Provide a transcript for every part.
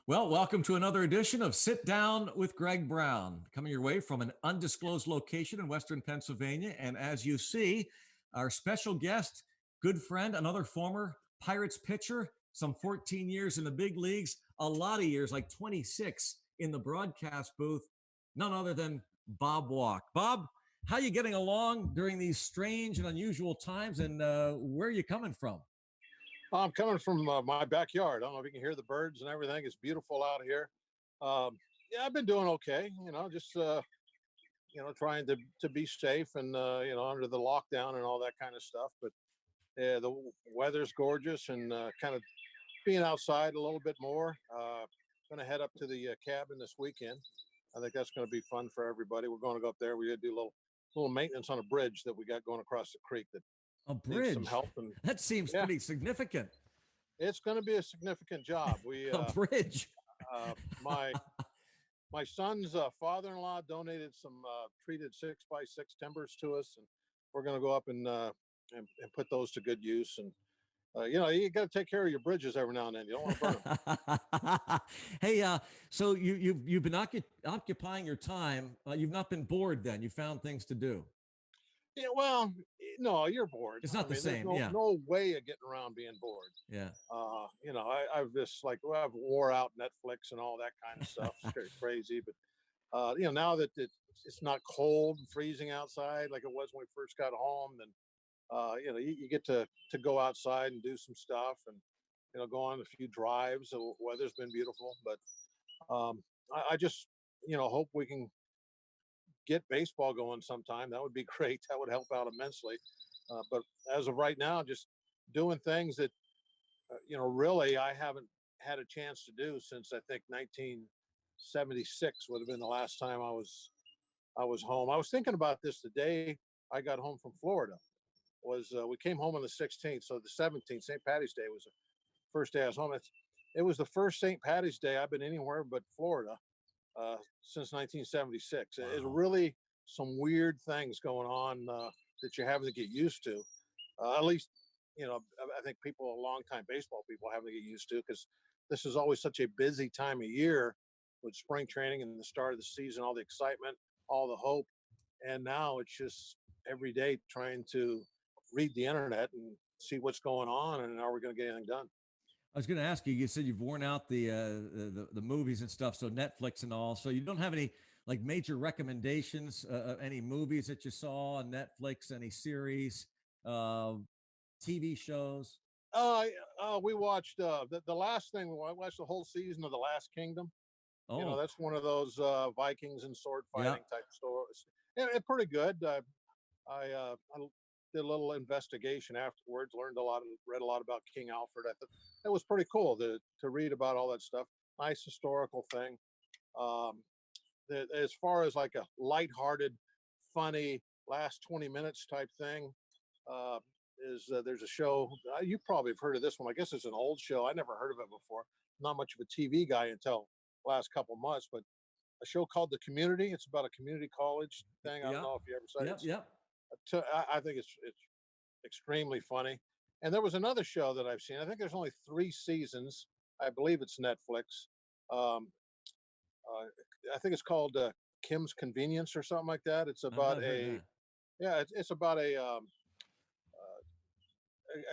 Well, welcome to another edition of Sit Down with Greg Brown, coming your way from an undisclosed location in Western Pennsylvania. And as you see, our special guest, good friend, another former Pirates pitcher, some 14 years in the big leagues, a lot of years, like 26 in the broadcast booth, none other than Bob Walk. Bob, how are you getting along during these strange and unusual times, and where are you coming from? I'm coming from my backyard. I don't know if you can hear the birds and everything. It's beautiful out here. Yeah, I've been doing okay. Just trying to be safe and under the lockdown and all that kind of stuff. But yeah, the weather's gorgeous and kind of being outside a little bit more. Going to head up to the cabin this weekend. I think that's going to be fun for everybody. We're going to go up there. We're going to do a little maintenance on a bridge that we got going across the creek that A needs some bridge. help. And That seems yeah, pretty significant. it's going to be a significant job. A bridge. Uh, my son's father-in-law donated some treated 6x6 timbers to us, and we're going to go up and put those to good use. And you got to take care of your bridges every now and then. You don't want to burn them. Hey, so you've been occupying your time. You've not been bored then. You found things to do. Yeah, well, no, you're bored. It's not the There's same. no, Yeah. no way of getting around being bored. Yeah. I've just I've wore out Netflix and all that kind of stuff. It's crazy, but now that it's not cold and freezing outside like it was when we first got home, then you get to go outside and do some stuff and go on a few drives. The weather's been beautiful, but I just hope we can get baseball going sometime. That would be great. That would help out immensely. But as of right now, just doing things that really I haven't had a chance to do since I think 1976 would have been the last time I was home. I was thinking about this the day I got home from Florida. We came home on the 16th, so the 17th, St. Patty's Day, was the first day I was home. It was the first St. Patty's Day I've been anywhere but Florida since 1976. It's Wow. really some weird things going on that you're having to get used to. At least, I think longtime baseball people, having to get used to, because this is always such a busy time of year with spring training and the start of the season, all the excitement, all the hope. And now it's just every day trying to read the internet and see what's going on and are we going to get anything done. I was going to ask you. You said you've worn out the movies and stuff, so Netflix and all. So you don't have any like major recommendations, any movies that you saw on Netflix, any series, uh, TV shows? We watched the last thing. I watched the whole season of The Last Kingdom. Oh, That's one of those Vikings and sword yeah. fighting type stories. Yeah, it's pretty good. I did a little investigation afterwards. Read a lot about King Alfred. I thought it was pretty cool to read about all that stuff. Nice historical thing. Um, as far as like a lighthearted, funny last 20 minutes type thing, uh, there's a show. You probably have heard of this one. I guess it's an old show. I never heard of it before. Not much of a TV guy until last couple months, but a show called The Community. It's about a community college thing. I don't Yeah. know if you ever saw it. Yep. Yep. I think it's extremely funny. And there was another show that I've seen. I think there's only 3 seasons. I believe it's Netflix. Um, I think it's called Kim's Convenience or something like that. It's I've about not heard that. it's about a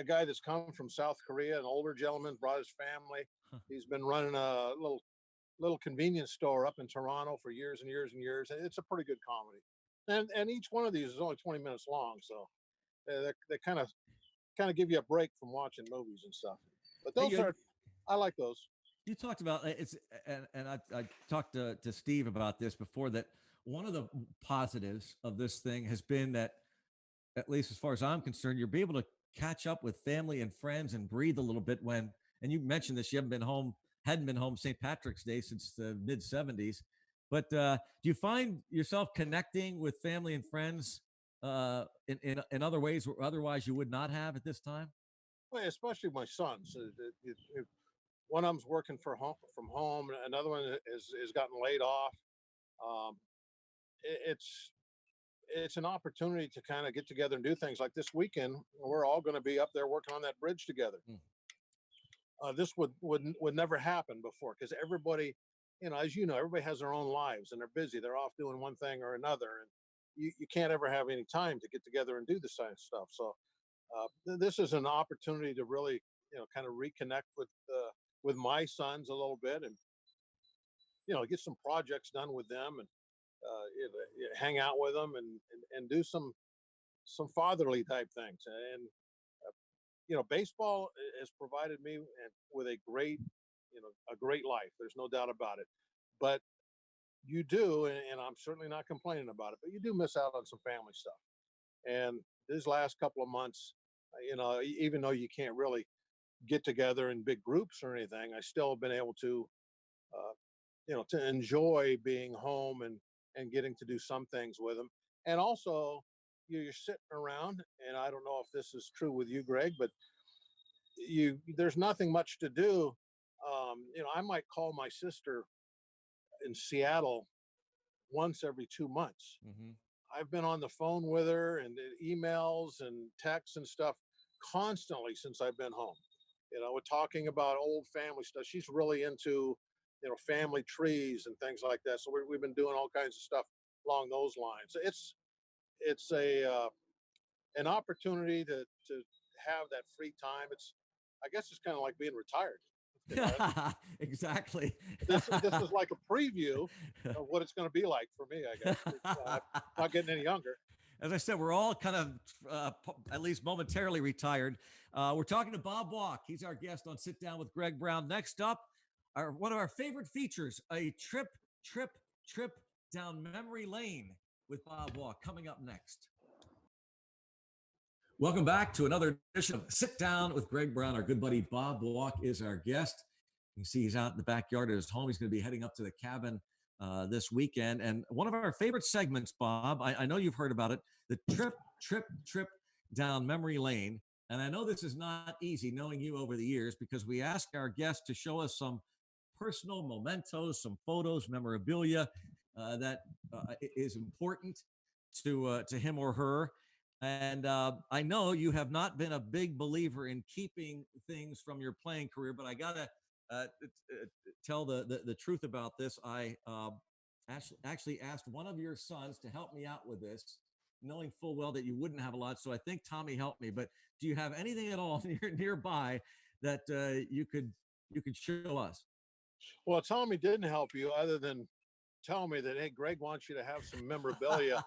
guy that's come from South Korea, an older gentleman, brought his family. Huh. He's been running a little convenience store up in Toronto for years and years and years. It's a pretty good comedy, and each one of these is only 20 minutes long, so they kind of give you a break from watching movies and stuff. But Hey, those are I like those. you talked about it's and I talked to Steve about this before, that one of the positives of this thing has been that, at least as far as I'm concerned, you'll be able to catch up with family and friends and breathe a little bit when, and you mentioned this, you hadn't been home St. Patrick's Day since the mid 70s. But do you find yourself connecting with family and friends in other ways where otherwise you would not have at this time? Well, especially my sons. One of them's working from home, and another one is gotten laid off. Um, it's an opportunity to kind of get together and do things like this weekend. We're all going to be up there working on that bridge together. Mm. this would never happen before, because everybody, as you know, everybody has their own lives and they're busy. They're off doing one thing or another, and you can't ever have any time to get together and do this kind of stuff. So this is an opportunity to really, kind of reconnect with my sons a little bit, and get some projects done with them, and hang out with them, and do some fatherly type things. And baseball has provided me with a great life. There's no doubt about it. But you do, and I'm certainly not complaining about it, but you do miss out on some family stuff. And these last couple of months, even though you can't really get together in big groups or anything, I still have been able to, to enjoy being home, and getting to do some things with them. And also, you're sitting around, and I don't know if this is true with you, Greg, but there's nothing much to do. I might call my sister in Seattle once every 2 months. Hmm. I've been on the phone with her, and emails and texts and stuff constantly since I've been home. We're talking about old family stuff. She's really into, family trees and things like that. So we've been doing all kinds of stuff along those lines. It's an opportunity to have that free time. I guess it's kind of like being retired. Exactly. This is like a preview of what it's going to be like for me, I guess. I'm not getting any younger. As I said, we're all kind of, at least momentarily, retired. We're talking to Bob Walk. He's our guest on Sit Down with Greg Brown. Next up, one of our favorite features, a trip down memory lane with Bob Walk, coming up next. Welcome back to another edition of Sit Down with Greg Brown. Our good buddy Bob Walk is our guest. You can see he's out in the backyard at his home. He's going to be heading up to the cabin this weekend. And one of our favorite segments, Bob, I know you've heard about it, the trip down memory lane. And I know this is not easy, knowing you over the years, because we ask our guests to show us some personal mementos, some photos, memorabilia that is important to him or her. And I know you have not been a big believer in keeping things from your playing career, but I gotta tell the truth about this. I actually asked one of your sons to help me out with this, knowing full well that you wouldn't have a lot. So I think Tommy helped me. But do you have anything at all nearby that you could show us? Well, Tommy didn't help you, other than tell me that, hey, Greg wants you to have some memorabilia.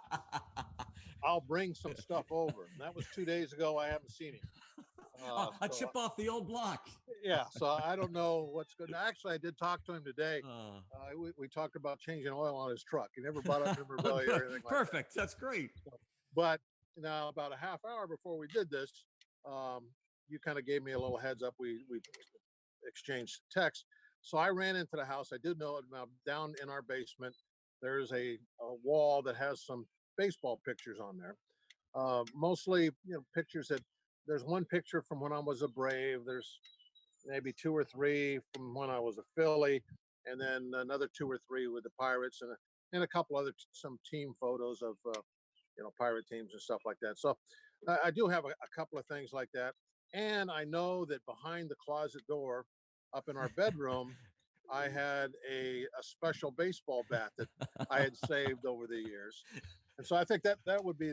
I'll bring some stuff over. And that was 2 days ago. I haven't seen him. A chip off the old block. Yeah, so I don't know what's good. Actually, I did talk to him today. We talked about changing oil on his truck. He never brought up memorabilia or anything like that. Perfect. That's great. But now, about a half hour before we did this, you kind of gave me a little heads up. We exchanged text. So I ran into the house. I did know it. Now, down in our basement, there's a wall that has some baseball pictures on there. Mostly, pictures that, there's one picture from when I was a Brave. There's maybe 2 or 3 from when I was a Philly, and then another 2 or 3 with the Pirates, and a couple other some team photos of Pirate teams and stuff like that. So I do have a couple of things like that, and I know that behind the closet door, up in our bedroom, I had a special baseball bat that I had saved over the years, and so I think that would be.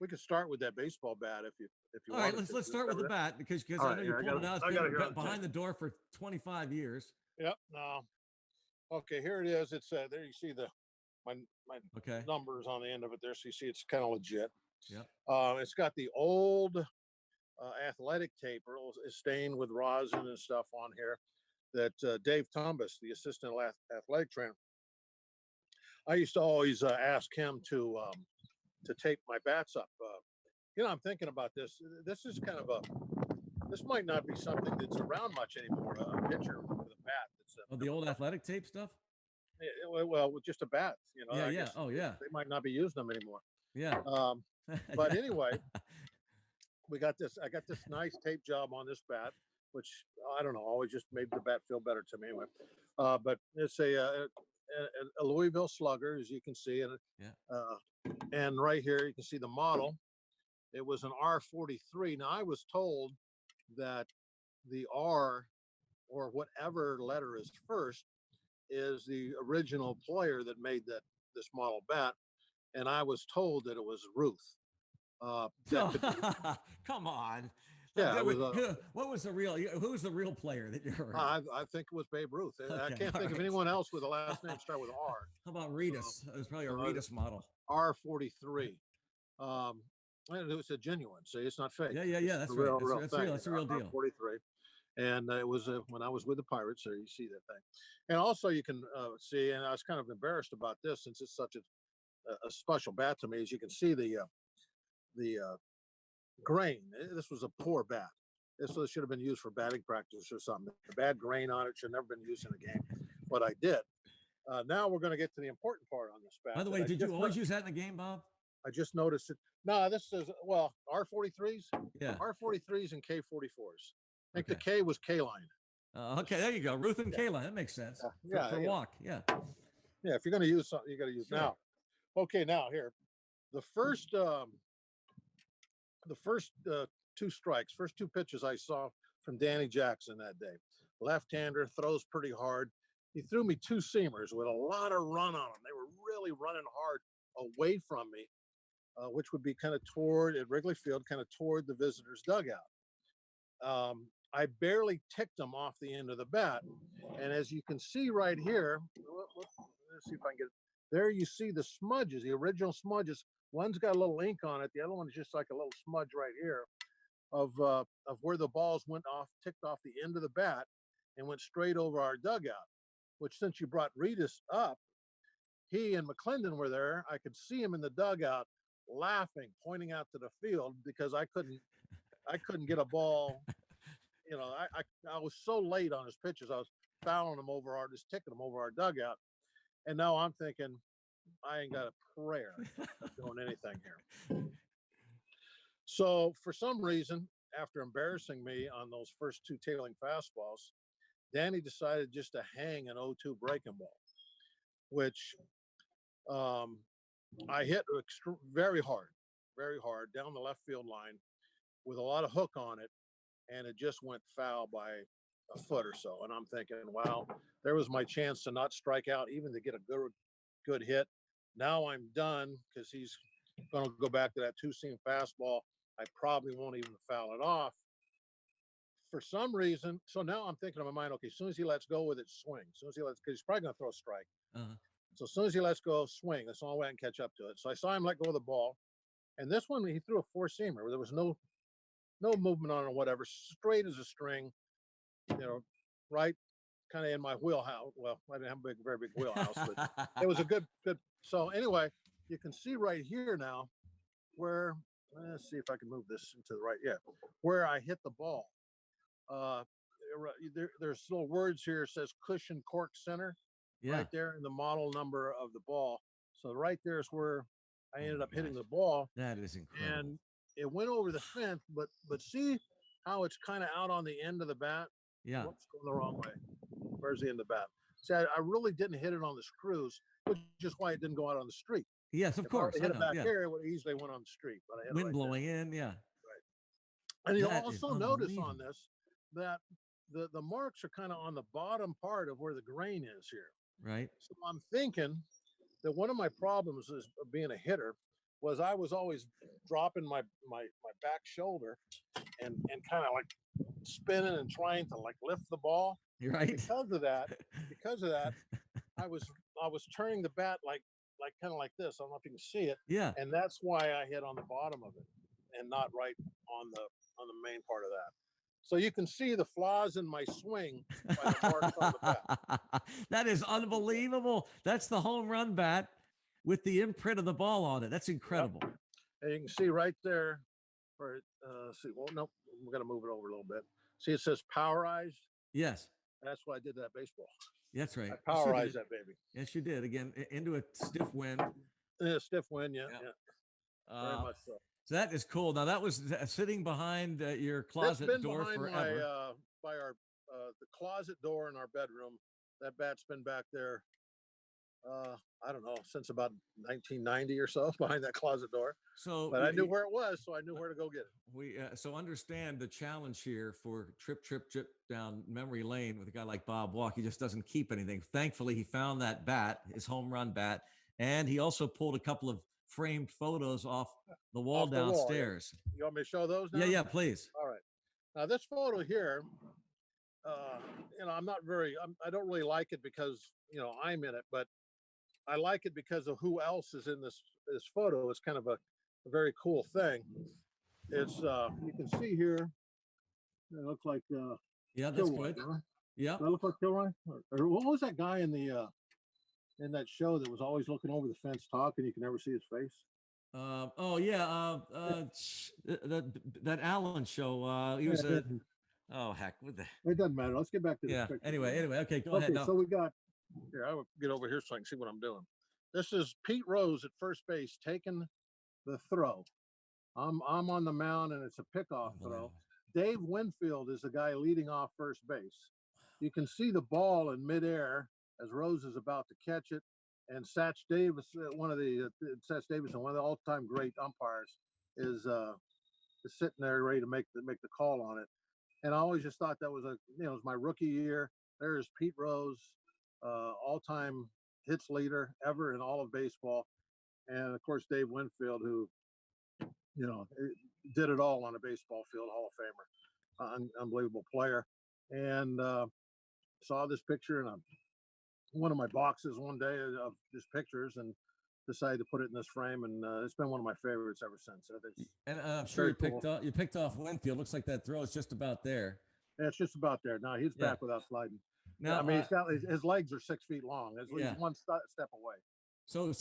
We could start with that baseball bat if you All want. right, let's start with the bat, because I know you're pulling it out. It's been behind the door for 25 years. Yep. No. Okay, here it is. It's there. You see my numbers on the end of it there, so you see it's kind of legit. Yep. It's got the old athletic tape. Is stained with rosin and stuff on here. That Dave Tumbas, the assistant athletic trainer, I used to always ask him to tape my bats up. I'm thinking about this. This is kind of this might not be something that's around much anymore. A pitcher with a bat. The old athletic tape stuff. Well, with just a bat, Yeah. Oh, yeah. They might not be using them anymore. Yeah. But anyway, I got this nice tape job on this bat, which I don't know, always just made the bat feel better to me anyway. But it's a Louisville Slugger, as you can see, and right here you can see the model. It was an R43. Now I was told that the R or whatever letter is first is the original player that made this model bat, and I was told that it was Ruth. Come on. Yeah, it was. What was the real? Who was the real player that you heard? I think it was Babe Ruth. I can't think of anyone else with the last name start with R. How about Reedus? It was probably a Reedus model. R43. And it was a genuine. See, it's not fake. Yeah. That's right. That's a real deal. R43. And it was when I was with the Pirates. So you see that thing. And also you can see, and I was kind of embarrassed about this since it's such a special bat to me. As you can see the grain. This was a poor bat. This should have been used for batting practice or something. A bad grain on it should have never been used in a game, but I did. Now we're going to get to the important part on this bat. By the way, did you always use that in the game, Bob? I just noticed it. No, this is, well, R43s. Yeah. R43s and K44s. I think the K was K-line. Okay, there you go. Ruth and K-line. That makes sense. For walk. Yeah. Yeah, if you're going to use something, you got to use now. Okay, now here. The first two strikes, first two pitches I saw from Danny Jackson that day. Left-hander, throws pretty hard. He threw me two seamers with a lot of run on them. They were really running hard away from me, which would be kind of toward, at Wrigley Field, kind of toward the visitor's dugout. I barely ticked them off the end of the bat. And as you can see right here, let's see if I can get it. There you see the smudges, the original smudges. One's got a little ink on it. The other one's just like a little smudge right here of where the balls went off, ticked off the end of the bat and went straight over our dugout, which since you brought Reedus up, he and McClendon were there. I could see him in the dugout laughing, pointing out to the field because I couldn't get a ball. You know, I was so late on his pitches. I was fouling him over just ticking him over our dugout. And now I'm thinking, I ain't got a prayer of doing anything here. So for some reason, after embarrassing me on those first two tailing fastballs, Danny decided just to hang an 0-2 breaking ball, which I hit very hard down the left field line with a lot of hook on it, and it just went foul by a foot or so. And I'm thinking, wow, there was my chance to not strike out, even to get a good hit. Now I'm done because he's going to go back to that two-seam fastball. I probably won't even foul it off. For some reason, so now I'm thinking in my mind, okay, as soon as he lets go with it, swing. As soon as he lets, because he's probably going to throw a strike. So as soon as he lets go, swing. That's the only way I can catch up to it. So I saw him let go of the ball. And this one, he threw a four-seamer where there was no movement on it or whatever, straight as a string, right kind of in my wheelhouse. Well, I didn't have a very big wheelhouse, but it was a good. So anyway, you can see right here now where, let's see if I can move this into the right. Yeah, where I hit the ball. There's little words here. It says cushion cork center. Yeah. Right there in the model number of the ball. So right there is where I ended up hitting the ball. That is incredible. And it went over the fence, but see how it's kind of out on the end of the bat? Yeah. Whoops, going the wrong way. Where's the end of the bat? See, I really didn't hit it on the screws, which is why it didn't go out on the street. Yes, of course. If I hit it back here, it would easily went on the street. But I hit wind right blowing there. in, yeah. Right. And you'll also notice on this that the marks are kind of on the bottom part of where the grain is here. Right. So I'm thinking that one of my problems is being a hitter was I was always dropping my back shoulder and kind of like spinning and trying to like lift the ball. Right. Because of that, I was turning the bat like kind of like this. I don't know if you can see it. Yeah. And that's why I hit on the bottom of it and not right on the main part of that. So you can see the flaws in my swing by the marks on the bat. That is unbelievable. That's the home run bat with the imprint of the ball on it. That's incredible. Yep. And you can see right there, or see, well, nope, we're gonna move it over a little bit. See, it says powerized. Yes. That's why I did that baseball. That's right. I powerized that baby. Yes, you did. Again, into a stiff wind. Yeah, stiff wind, yeah. Very much so. So that is cool. Now that was sitting behind your closet door forever. By our the closet door in our bedroom. That bat's been back there I don't know, since about 1990 or so behind that closet door. So But I knew where it was, so I knew where to go get it. we so understand the challenge here for trip down memory lane with a guy like Bob Walkie. He just doesn't keep anything. Thankfully, he found that bat, his home run bat, and he also pulled a couple of framed photos off the wall Off the wall, yeah. downstairs. You want me to show those now? Yeah, please. All right. Now this photo here, I'm not I don't really like it because I'm in it, but I like it because of who else is in this photo. It's kind of a very cool thing. It's you can see here. It looks like Yeah, that's Kilroy, good. right? Yeah. Does that look like Kilroy? Or what was that guy in the in that show that was always looking over the fence talking? You can never see his face. Oh yeah. That Allen show. He was a. Oh heck, what the? It doesn't matter. Let's get back to this Yeah. picture. Anyway. Okay, go ahead. So we got here. I will get over here so I can see what I'm doing. This is Pete Rose at first base taking the throw. I'm on the mound and it's a pickoff throw. Dave Winfield is the guy leading off first base. You can see the ball in midair as Rose is about to catch it, and Satch Davis, one of the all-time great umpires, is sitting there ready to make the call on it. And I always just thought that was it was my rookie year. There's Pete Rose, all-time hits leader ever in all of baseball, and of course Dave Winfield, who did it all on a baseball field, Hall of Famer, unbelievable player. And saw this picture in one of my boxes one day of just pictures, and decided to put it in this frame, and it's been one of my favorites ever since. And I'm sure you picked off Winfield. Looks like that throw is just about there. Yeah, it's just about there. Now he's back without sliding. Now, I mean, he's got his legs are 6 feet long. He's one step away. So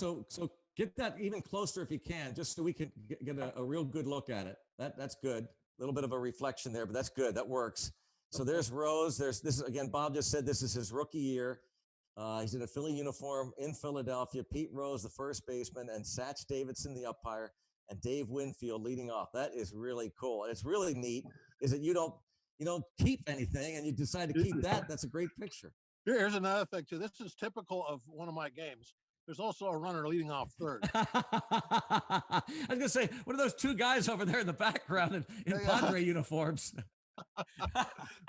get that even closer if you can, just so we can get a real good look at it. That's good. A little bit of a reflection there, but that's good. That works. So there's Rose. This is, again, Bob just said this is his rookie year. He's in a Philly uniform in Philadelphia. Pete Rose, the first baseman, and Satch Davidson, the umpire, and Dave Winfield leading off. That is really cool. And it's really neat is that you don't keep anything and you decide to keep that. That's a great picture. Here's another thing too. This is typical of one of my games. There's also a runner leading off third. I was gonna say, what are those two guys over there in the background in Padre uniforms?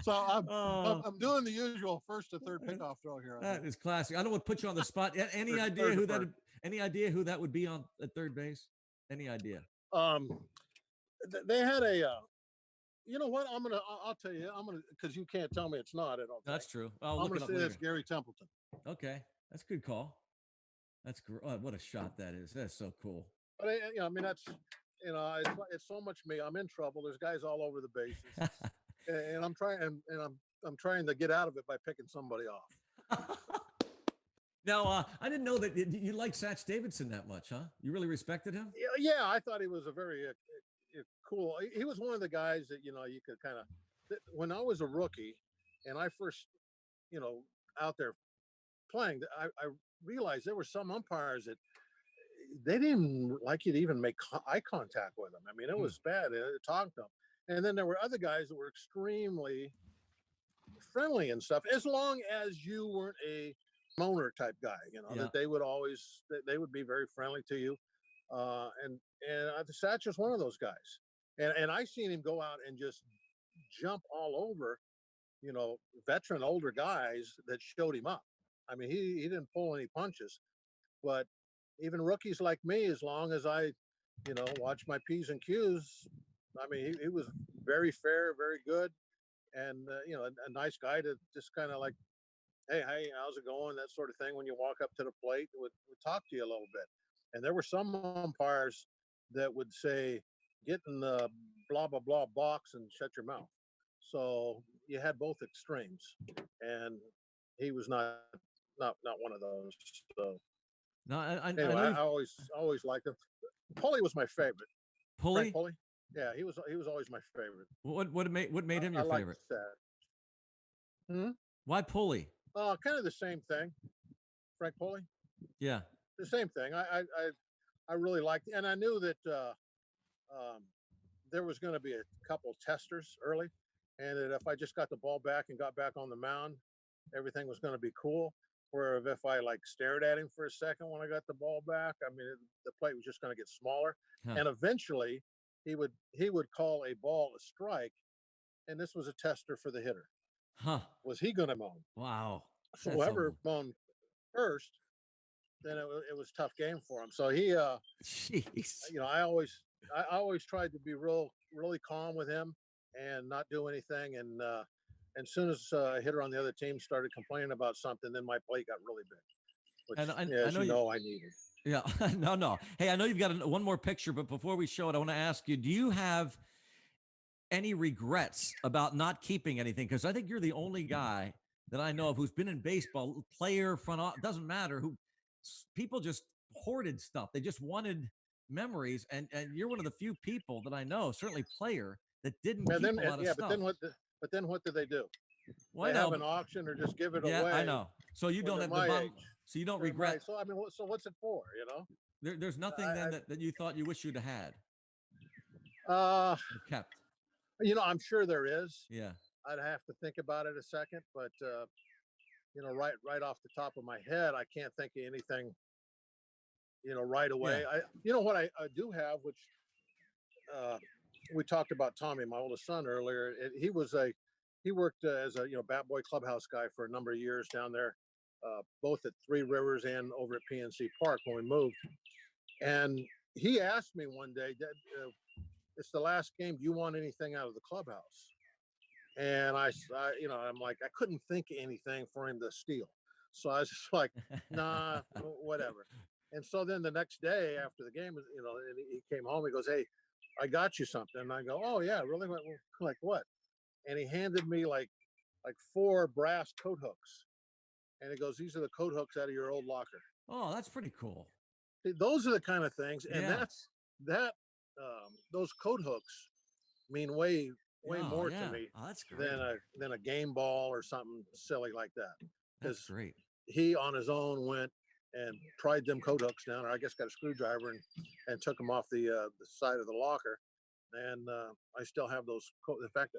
So I'm doing the usual first to third pickoff throw here. That is classic. I don't want to put you on the spot. Any idea who that? Any idea who that would be on at third base? Any idea? They had a. You know what? I'll tell you. Because you can't tell me it's not at all. That's true. I'm going to say it's Gary Templeton. Okay, that's a good call. That's great. Oh, what a shot that is. That's so cool. But I mean, that's it's so much me. I'm in trouble. There's guys all over the bases, and I'm trying to get out of it by picking somebody off. Now, I didn't know that you liked Satch Davidson that much, huh? You really respected him? Yeah, I thought he was a very cool. He was one of the guys that you could kind of. When I was a rookie, and I first, out there playing, I realized there were some umpires that they didn't like you to even make eye contact with them. I mean, it was bad. Talk to them, and then there were other guys that were extremely friendly and stuff, as long as you weren't a owner type guy. That they would be very friendly to you. And Satch is one of those guys, and I seen him go out and just jump all over, veteran older guys that showed him up. I mean, he didn't pull any punches, but even rookies like me, as long as I, watch my P's and Q's, I mean, he was very fair, very good, and a nice guy to just kind of like, hey, how's it going? That sort of thing. When you walk up to the plate, would talk to you a little bit. And there were some umpires that would say, get in the blah, blah, blah box and shut your mouth. So you had both extremes. And he was not one of those. So no, anyway, I always liked him. Pulley was my favorite. Pulley? Pulley? Yeah, he was always my favorite. What made him your favorite? Why Pulley? Kind of the same thing. Frank Pulley? Yeah. The same thing. I really liked, and I knew that there was going to be a couple testers early, and that if I just got the ball back and got back on the mound, everything was going to be cool. where if I like stared at him for a second when I got the ball back, I mean, the plate was just going to get smaller. Huh. And eventually, he would call a ball a strike, and this was a tester for the hitter. Huh. Was he going to moan? Wow. So That's whoever moaned first, then it was a tough game for him. So he, jeez. I always tried to be really calm with him and not do anything. And as soon as a hitter on the other team started complaining about something, then my plate got really big, which, And as you know, I needed. Yeah. No. Hey, I know you've got one more picture, but before we show it, I want to ask you: do you have any regrets about not keeping anything? Because I think you're the only guy that I know of who's been in baseball, player, front office, doesn't matter, who people just hoarded stuff. They just wanted memories, and you're one of the few people that I know, certainly player, that didn't keep a lot of stuff. But then what do they do? Well, They have an auction or just give it away. Yeah, I know. So you don't have my age. so you don't regret. So I mean, so what's it for? There's nothing that you thought you wish you'd have had. Or kept. I'm sure there is. Yeah. I'd have to think about it a second, but right off the top of my head, I can't think of anything, right away. Yeah. What I do have, which we talked about Tommy, my oldest son, earlier. He worked as a bat boy clubhouse guy for a number of years down there, both at Three Rivers and over at PNC Park when we moved. And he asked me one day, it's the last game. Do you want anything out of the clubhouse? And I'm like, I couldn't think of anything for him to steal. So I was just like, nah, whatever. And so then the next day after the game, and he came home, he goes, hey, I got you something. And I go, oh yeah, really? Like what? And he handed me like 4 brass coat hooks. And he goes, these are the coat hooks out of your old locker. Oh, that's pretty cool. Those are the kind of things. And those coat hooks mean way more to me than a game ball or something silly like that. That's great. He on his own went and pried them coat hooks down, or I guess got a screwdriver and took them off the side of the locker. And I still have those. In fact,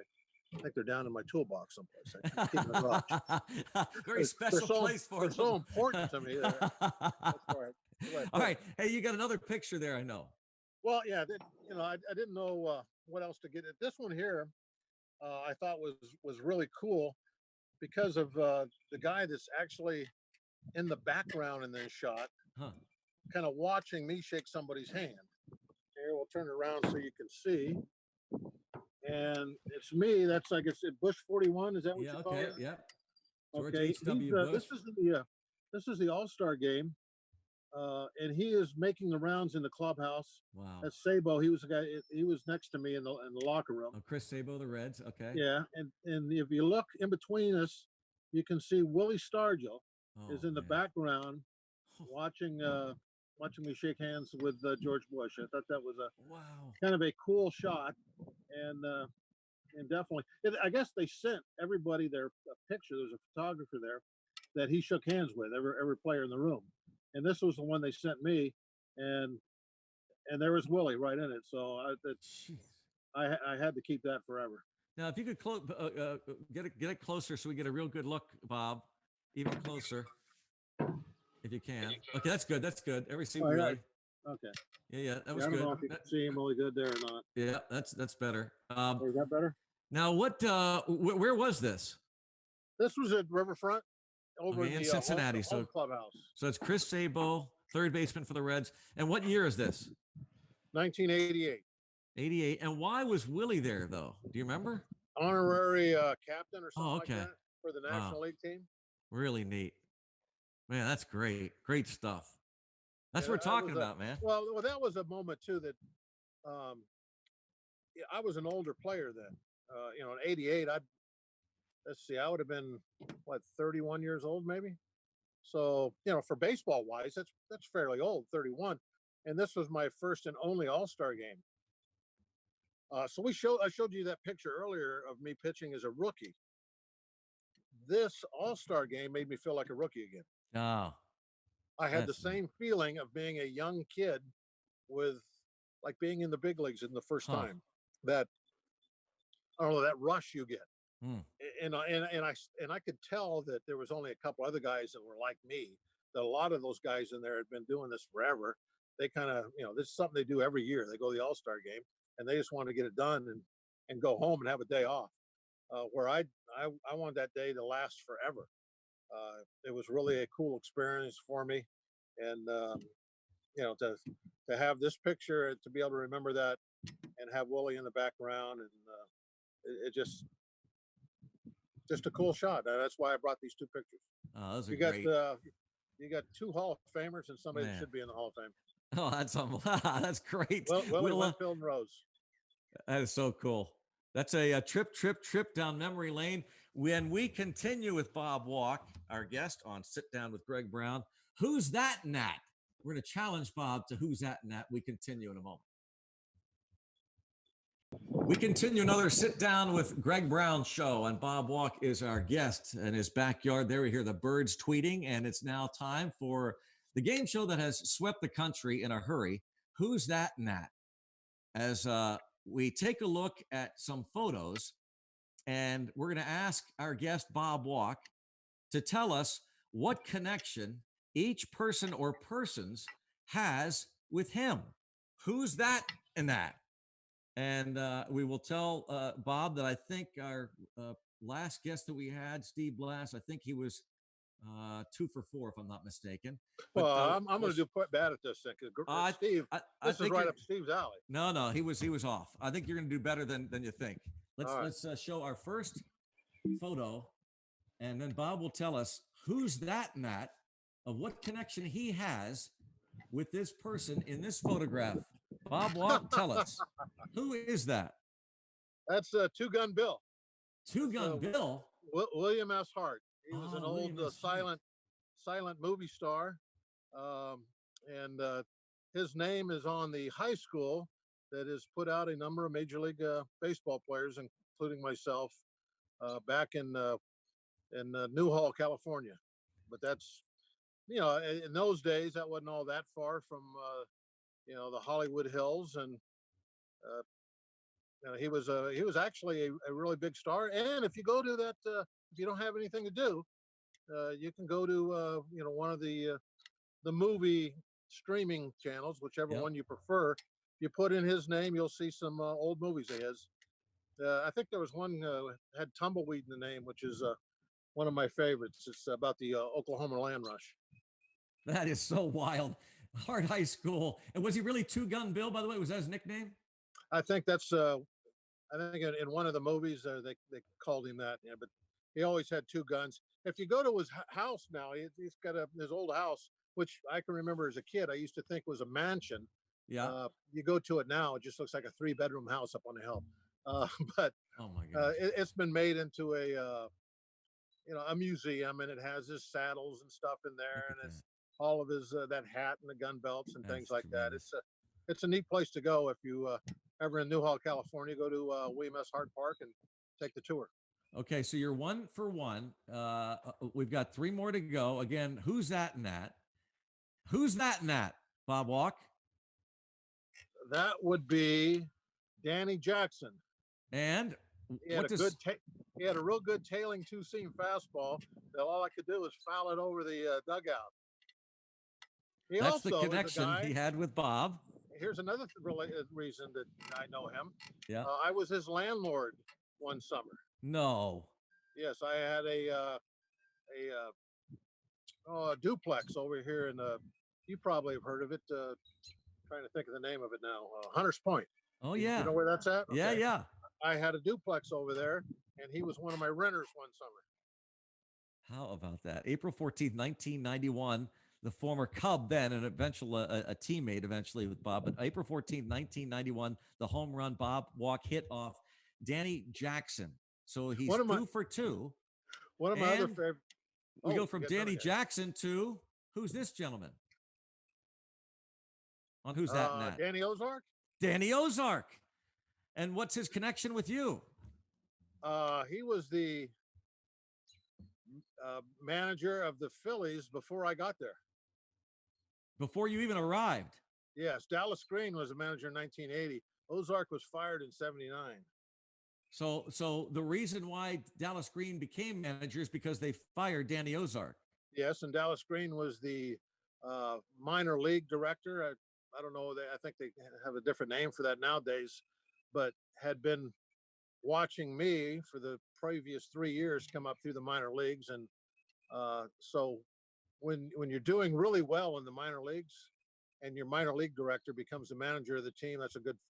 I think they're down in my toolbox someplace. I keep them in the garage. Very special place for them. They're so important to me. That's why All right. Hey, you got another picture there, I know. Well, yeah, I didn't know what else to get. This one here, I thought was really cool because of the guy that's actually in the background in this shot, kind of watching me shake somebody's hand. Here, we'll turn it around so you can see. And it's me. That's, I guess, Bush 41. Is that what you call it? Yeah. George H.W. Bush. This is the All-Star game. And he is making the rounds in the clubhouse. Wow. That's Sabo. He was the guy. He was next to me in the locker room. Oh, Chris Sabo, the Reds. Okay. Yeah, and if you look in between us, you can see Willie Stargell is in the background, watching me shake hands with George Bush. I thought that was kind of a cool shot, and definitely, I guess they sent everybody their picture. There's a photographer there that he shook hands with, every player in the room. And this was the one they sent me, and there was Willie right in it. So I had to keep that forever. Now, if you could get it closer so we get a real good look, Bob, even closer, if you can. Okay, that's good. That's good. See Willie. Right. Okay. Yeah, that was good. I don't know if you can see him really good there or not. Yeah, that's better. Is that better? Now, where was this? This was at Riverfront. Over in Cincinnati, home clubhouse. So it's Chris Sabo, third baseman for the Reds. And what year is this? 1988. 88. And why was Willie there, though? Do you remember? Honorary captain or something like that for the National League team. Really neat. Man, that's great. Great stuff. That's what we're talking about, man. Well, that was a moment, too, that I was an older player then. In 88, I would have been 31 years old, maybe. So, for baseball wise, that's fairly old, 31. And this was my first and only All-Star game. So I showed you that picture earlier of me pitching as a rookie. This All-Star game made me feel like a rookie again. Oh, I had the same feeling of being a young kid with being in the big leagues in the first time. That, I don't know, that rush you get. I could tell that there was only a couple other guys that were like me. That a lot of those guys in there had been doing this forever. They kind of, this is something they do every year. They go to the All-Star game and they just want to get it done and go home and have a day off. Where I wanted that day to last forever. It was really a cool experience for me, and to have this picture, to be able to remember that, and have Willie in the background, and it just a cool shot. That's why I brought these two pictures. Oh, those are You got great. you got two Hall of Famers and somebody that should be in the Hall of Fame. Oh, that's great. Willie Winfield and Rose. That is so cool. That's a trip down memory lane. When we continue with Bob Walk, our guest on Sit Down with Greg Brown, who's that Nat? We're going to challenge Bob to who's that Nat. We continue in a moment. We continue another Sit Down with Greg Brown show, and Bob Walk is our guest in his backyard. There we hear the birds tweeting, and it's now time for the game show that has swept the country in a hurry. Who's that Nat? As we take a look at some photos, and we're going to ask our guest, Bob Walk, to tell us what connection each person or persons has with him. Who's that and that? And we will tell Bob that I think our last guest that we had, Steve Blass, I think he was 2 for 4, if I'm not mistaken. But, well, I'm going to do quite bad at this thing. Steve, this is right up Steve's alley. No, he was off. I think you're going to do better than you think. Let's show our first photo, and then Bob will tell us who's that Nat, of what connection he has with this person in this photograph. Bob Walk, tell us, who is that? That's Two Gun Bill. Two Gun Bill? William S. Hart. He was an old silent movie star. And his name is on the high school that has put out a number of Major League Baseball players, including myself, back in Newhall, California. But that's, in those days, that wasn't all that far from, the Hollywood Hills. And he was actually a really big star. And if you go to that, if you don't have anything to do, you can go to one of the movie streaming channels, whichever one you prefer. You put in his name, you'll see some old movies of his. I think there was one had Tumbleweed in the name, which is one of my favorites. It's about the Oklahoma land rush. That is so wild. Hart High School. And was he really Two Gun Bill, by the way? Was that his nickname? I think that's I think in one of the movies they called him that. Yeah, but he always had two guns. If you go to his house now, he's got his old house, which I can remember as a kid, I used to think was a mansion. Yeah. You go to it now, it just looks like a 3-bedroom house up on the hill. But oh my God, it's been made into a museum, and it has his saddles and stuff in there, and it's all of his that hat and the gun belts and things like that. It's a neat place to go if you ever in Newhall, California. Go to William S. Hart Park and take the tour. Okay, so you're 1 for 1. We've got 3 more to go. Again, who's that Nat? Who's that Nat? Bob Walk. That would be Danny Jackson. And he had a real good tailing 2-seam fastball that all I could do was foul it over the dugout. That's the connection he had with Bob. Here's another reason that I know him. Yeah, I was his landlord one summer. No. Yes, I had a duplex over here in you probably have heard of it. Trying to think of the name of it now. Hunters Point. Oh yeah. You know where that's at? Okay. Yeah. I had a duplex over there, and he was one of my renters one summer. How about that? April 14th, 1991. The former Cub then, and eventually a teammate eventually with Bob. But April 14th, 1991, the home run Bob Walk hit off Danny Jackson. So he's 2 for 2. One of my other favorite. We go from Danny Jackson to who's this gentleman? On who's that Nat? Danny Ozark. Danny Ozark. And what's his connection with you? He was the manager of the Phillies before I got there. Before you even arrived? Yes. Dallas Green was a manager in 1980. Ozark was fired in 79. So the reason why Dallas Green became manager is because they fired Danny Ozark. Yes, and Dallas Green was the minor league director. I don't know. I think they have a different name for that nowadays, but had been watching me for the previous 3 years come up through the minor leagues, and so when you're doing really well in the minor leagues, and your minor league director becomes the manager of the team,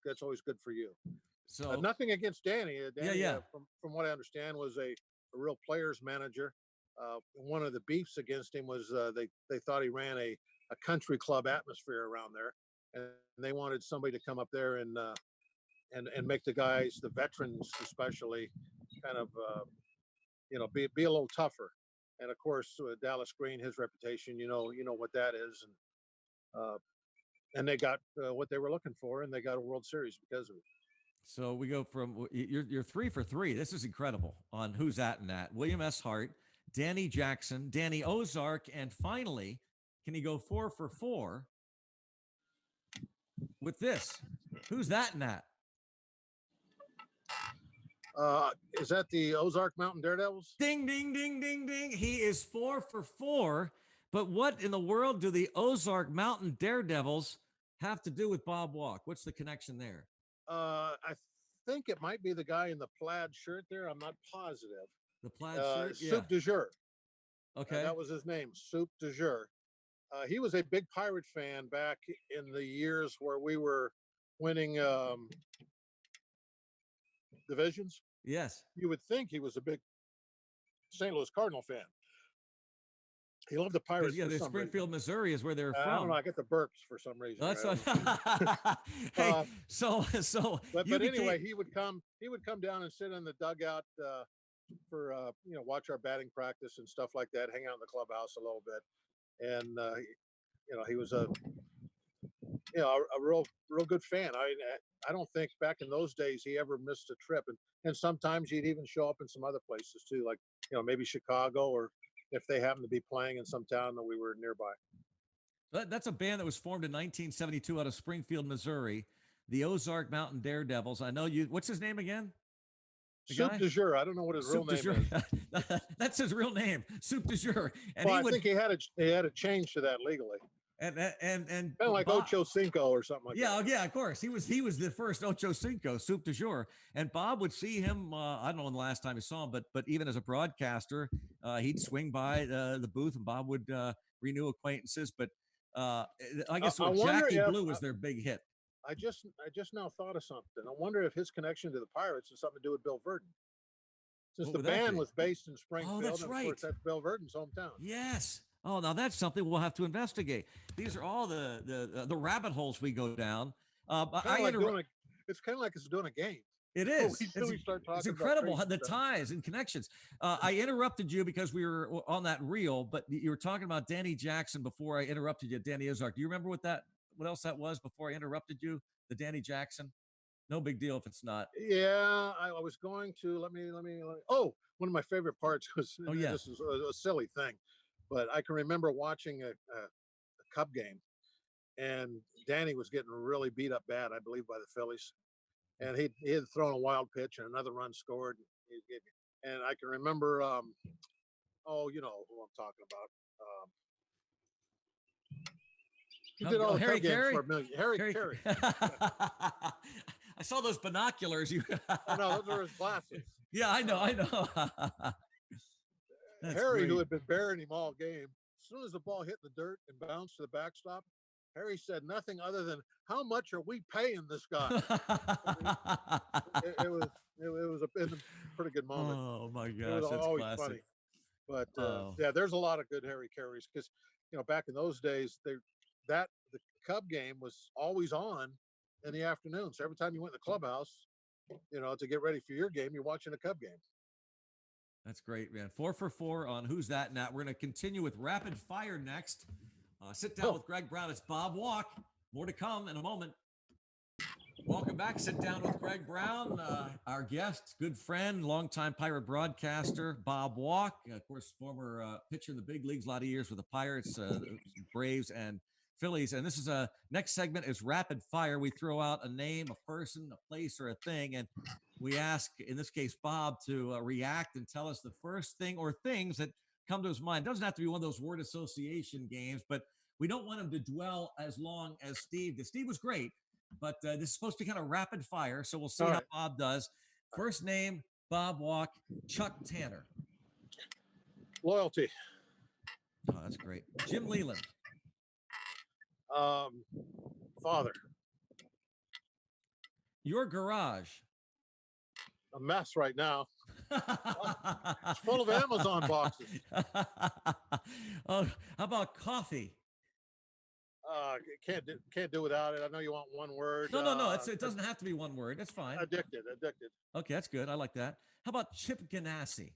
that's always good for you. So Nothing against Danny. Danny, yeah. From what I understand, was a real players manager. One of the beefs against him was they thought he ran a country club atmosphere around there, and they wanted somebody to come up there and make the guys, the veterans especially, kind of be a little tougher. And of course, Dallas Green, his reputation, you know what that is, and they got what they were looking for, and they got a World Series because of it. So we go from you're 3 for 3. This is incredible on who's at and that. William S. Hart, Danny Jackson, Danny Ozark, and finally, can he go 4 for 4 with this? Who's that and that? Is that the Ozark Mountain Daredevils? Ding, ding, ding, ding, ding. He is 4 for 4. But what in the world do the Ozark Mountain Daredevils have to do with Bob Walk? What's the connection there? I think it might be the guy in the plaid shirt there. I'm not positive. The plaid shirt? Soup yeah. de Jour. Okay. That was his name, Soup de Jour. He was a big Pirate fan back in the years where we were winning divisions. Yes. You would think he was a big St. Louis Cardinal fan. He loved the Pirates. Yeah, Springfield, Missouri is where they're from. I don't know. I get the burps for some reason. That's hey, but anyway, he would come down and sit in the dugout for watch our batting practice and stuff like that. Hang out in the clubhouse a little bit, and he was a real good fan. I don't think back in those days he ever missed a trip, and sometimes he'd even show up in some other places too, like maybe Chicago, or if they happened to be playing in some town that we were nearby. That's a band that was formed in 1972 out of Springfield, Missouri, the Ozark Mountain Daredevils. I know you. What's his name again? Soup de Jour. I don't know what his real name is. That's his real name, Soup de Jour. And I think he had a change to that legally. And kind of like Ocho Cinco or something like that. Yeah, of course. He was the first Ocho Cinco, Soup de Jour. And Bob would see him, I don't know when the last time he saw him, but even as a broadcaster, he'd swing by the booth and Bob would renew acquaintances. But I guess Jackie Blue was their big hit. I just now thought of something. I wonder if his connection to the Pirates has something to do with Bill Verdon. Since the band was based in Springfield, that's right. Of course, that's Bill Verdon's hometown. Yes. Oh, now that's something we'll have to investigate. These are all the rabbit holes we go down. It's kind of like it's doing a game. It is. It's incredible the ties and connections. I interrupted you because we were on that reel, but you were talking about Danny Jackson before I interrupted you. Danny Ozark. Do you remember what else that was before I interrupted you? The Danny Jackson. No big deal if it's not. Yeah, I was going to let me. Oh, one of my favorite parts was. Oh yeah. This is a silly thing, but I can remember watching a Cub game, and Danny was getting really beat up bad, I believe, by the Phillies, and he had thrown a wild pitch and another run scored, and I can remember. You know who I'm talking about. He did all the Harry Carey for a million. Harry Carey. I saw those binoculars. No, those are his glasses. Yeah, I know. Harry, great. Who had been burying him all game, as soon as the ball hit the dirt and bounced to the backstop, Harry said nothing other than, "How much are we paying this guy?" it was a pretty good moment. Oh my gosh, it was that's always classic. Funny. But yeah, there's a lot of good Harry Careys because back in those days, the Cub game was always on in the afternoon. So every time you went in the clubhouse, to get ready for your game, you're watching a Cub game. That's great, man. 4 for 4 on Who's That Now. We're going to continue with rapid fire next. Sit down with Greg Brown. It's Bob Walk. More to come in a moment. Welcome back. Sit down with Greg Brown, our guest, good friend, longtime Pirate broadcaster, Bob Walk. Of course, former pitcher in the big leagues, a lot of years with the Pirates, Braves, and Phillies. And this is a next segment is rapid fire. We throw out a name, a person, a place, or a thing, and we ask, in this case, Bob to react and tell us the first thing or things that come to his mind. It doesn't have to be one of those word association games, but we don't want him to dwell as long as Steve did. Steve was great, but this is supposed to be kind of rapid fire, so we'll see All how right. Bob does. First name, Bob Walk, Chuck Tanner. Loyalty. Oh, that's great. Jim Leland. Father. Your garage. A mess right now. It's full of Amazon boxes. Oh, how about coffee? Can't do without it. I know you want one word. No. It doesn't have to be one word. That's fine. Addicted. Okay, that's good. I like that. How about Chip Ganassi?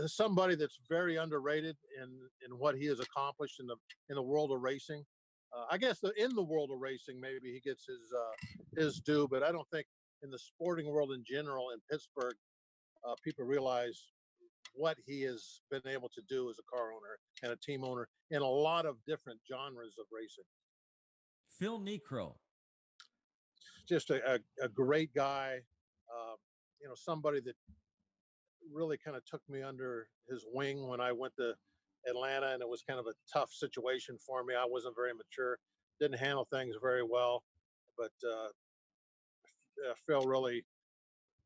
Somebody that's very underrated in what he has accomplished in the world of racing. I guess in the world of racing, maybe he gets his due, but I don't think in the sporting world in general in Pittsburgh, people realize what he has been able to do as a car owner and a team owner in a lot of different genres of racing. Phil Niekro. Just a great guy, somebody that really kind of took me under his wing when I went to Atlanta, and it was kind of a tough situation for me. I wasn't very mature, didn't handle things very well, but Phil really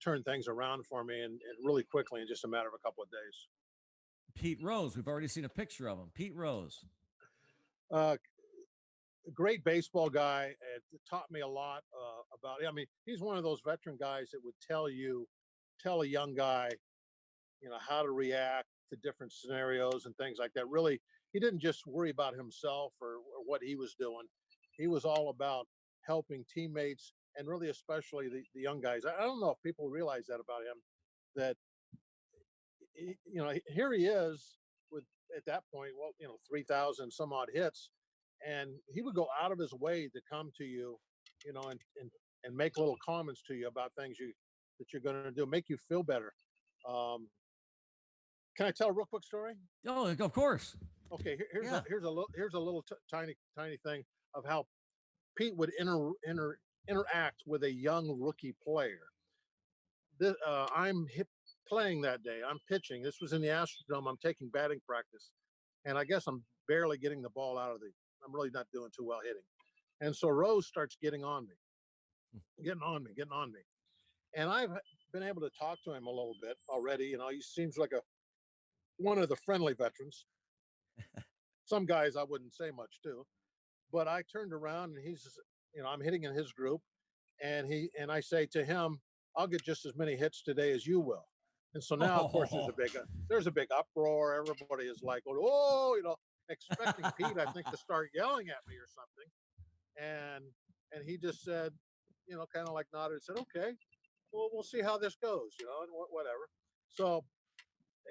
turned things around for me and really quickly in just a matter of a couple of days. Pete Rose. We've already seen a picture of him. Pete Rose. Great baseball guy. It taught me a lot about it. I mean, he's one of those veteran guys that would tell a young guy, how to react to different scenarios and things like that. Really, he didn't just worry about himself or what he was doing. He was all about helping teammates and really, especially the young guys. I don't know if people realize that about him, that, here he is with, at that point, 3,000 some odd hits. And he would go out of his way to come to you, and make little comments to you about things that you're going to do, make you feel better. Can I tell a real quick story? Oh, of course. Okay, here's a little tiny thing of how Pete would interact with a young rookie player. I'm playing that day. I'm pitching. This was in the Astrodome. I'm taking batting practice, and I guess I'm barely getting the ball out of the. I'm really not doing too well hitting, and so Rose starts getting on me, and I've been able to talk to him a little bit already. He seems like one of the friendly veterans. Some guys I wouldn't say much to, but I turned around and he's, I'm hitting in his group, and I say to him, "I'll get just as many hits today as you will." And so now, of course, there's a big uproar. Everybody is like, "Oh," expecting Pete, I think, to start yelling at me or something. And he just said, kind of like nodded and said, "Okay, well, we'll see how this goes, and whatever." So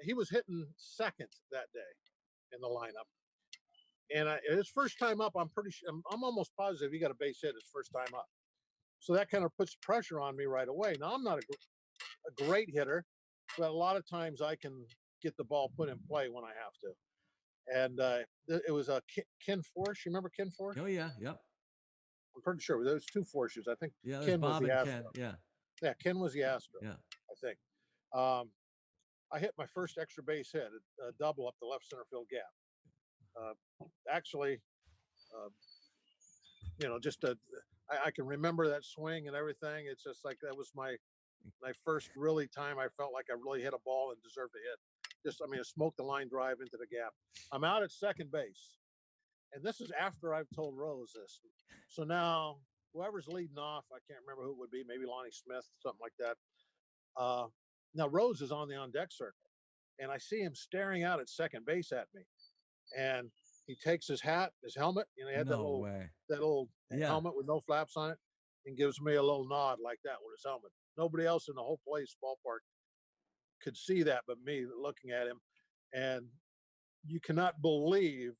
he was hitting second that day in the lineup. And his first time up, I'm pretty sure, I'm almost positive he got a base hit his first time up. So that kind of puts pressure on me right away. Now, I'm not a great hitter, but a lot of times I can get the ball put in play when I have to. And it was a Ken Forsh. You remember Ken Forsh? Oh, yeah. Yep. I'm pretty sure there was two Forshes. I think Ken was the Astro. Yeah, Ken was the Astro. Yeah. I think. I hit my first extra base hit, a double up the left center field gap. Actually, I can remember that swing and everything. It's just like that was my first really time I felt like I really hit a ball and deserved a hit. It smoked the line drive into the gap. I'm out at second base, and this is after I've told Rose this. So now whoever's leading off, I can't remember who it would be, maybe Lonnie Smith, something like that. Now Rose is on the on deck circle, and I see him staring out at second base at me, and he takes his helmet, he had that little helmet with no flaps on it, and gives me a little nod like that with his helmet. Nobody else in the whole ballpark could see that but me looking at him. And you cannot believe